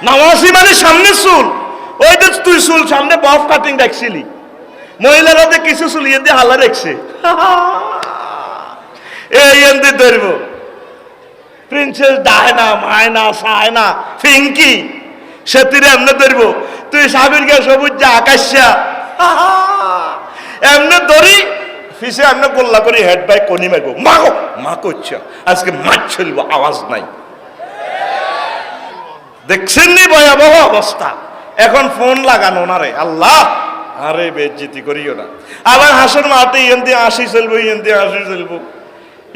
নামাজি মানে সামনে চুল, ওই যে তুই চুল সামনে বফ কাটিং দেখছিলি, মহিলারা তো কিছু চুলিয়ে দিয়ে হালা রেখছে এই এমনি ধরব প্রিন্সেস ডায়না মায়না সায়না ফিঙ্কি সেতিরে এমনি ধরব। তুই সাবির গে সবুজ যা আকাশা এমনি ধরি ফিসে এমনি গোল্লা করি হেড বাই কনি মারবো মা গো মা করছে আজকে মাছ চলবো আওয়াজ নাই। দেখছেন নি ভয়াবহ অবস্থা। এখন ফোন লাগানো না রে আল্লাহ, আরে বেজ্জিতি করিও না। আবার হাসর মাঠে ইয়েন্দি আসি চলবো ইয়েন্দি আসি চলবো।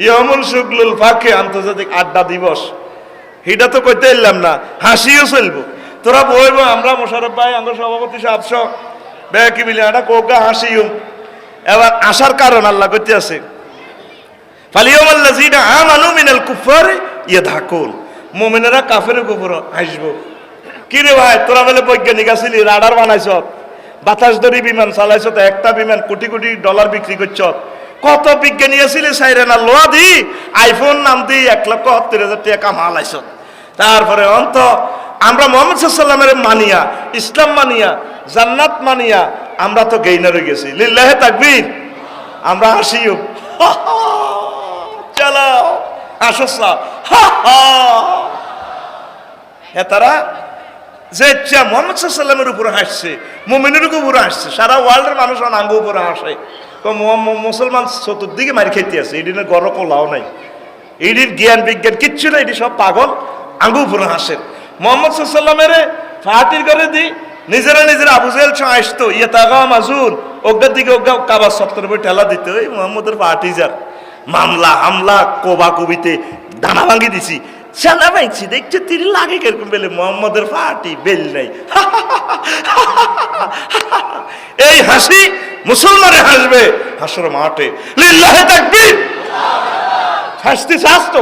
ইয়ামুল শুগলুল ফাঁকে আন্তর্জাতিক আড্ডা দিবস, হিটা তো কইতে এলাম না, হাসিও চলবো। তোরা বইব আমরা মোশারফ ভাই আমরা সভাপতি সাহেব বেকি মিলে একটা কোকা হাসিও। এবার আসার কারণ আল্লাহ কইতে আছে ফালিয়ামাল্লাযিনা আমানু মিনাল কুফারি ইয়াদহাকুন, মুমিনেরা কাফেরের উপর হাসবো। কি রে ভাই তোরা বলে বৈজ্ঞানিক আছিলি, রাডার বানাইছ, বাতাস ধরি বিমান চালাইছ, তো একটা বিমান কোটি কোটি ডলার বিক্রি করছ, কত বিজ্ঞানী আছিলি সাইরেনা লোয়া দি আইফোন নাম দি 1,70,000 টাকা কামালাইছ। তারপরে অন্ত আমরা মুহাম্মদ সাল্লাল্লাহু আলাইহি ওয়াসাল্লামের মানিয়া ইসলাম মানিয়া জান্নাত মানিয়া আমরা তো গেইনার হয়ে গেছি। লিল্লাহি তাকবীর। আমরা হাসিও চলো হাসসা তারা যে ইচ্ছা মুহাম্মদ সাল্লাল্লাহু আলাইহি ওয়াসাল্লামের উপর হাসছে, মুমিনের উপর হাসছে, সারা ওয়ার্ল্ডের মানুষ আঙ্গ উপরে হাসে। তো মুসলমান চতুর্দিকে মারি খেতে আছে, এদিনের গড় কোলাও নাই, এদিন জ্ঞান বিজ্ঞান কিচ্ছু নাই, এটি সব পাগল আঙ্গু উপরে হাসে। মুহাম্মদ সাল্লাল্লাহু আলাইহি ওয়াসাল্লামের ফাতির করে দি নিজেরা নিজেরা আবু জেহেল আসতো ইয়ে তাগা মাজুল ওগা দিকে ওগা কাবা সত্তর বই ঠেলা দিতে ওই মুহাম্মদের পার্টি যার মামলা হামলা কোবা কবিতে দানা ভাঙি দিছি সানা ভাঙছি দেখছো তিরি লাগে কিরকম বেলে মুহাম্মদের পার্টি বেল নাই। এই হাসি মুসলমানে হাসবে হাসর মাঠে। লিল্লাহি তাকবীর। হাসতে শাস্ত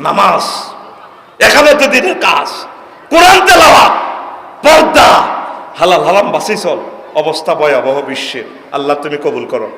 নামাজ একামতে দিনের কাজ, কোরআন তেলাওয়াত, পর্দা, হালাল হারাম বাঁচি চল। অবস্থা ভয়াবহ বিশ্বের, আল্লাহ তুমি কবুল করো।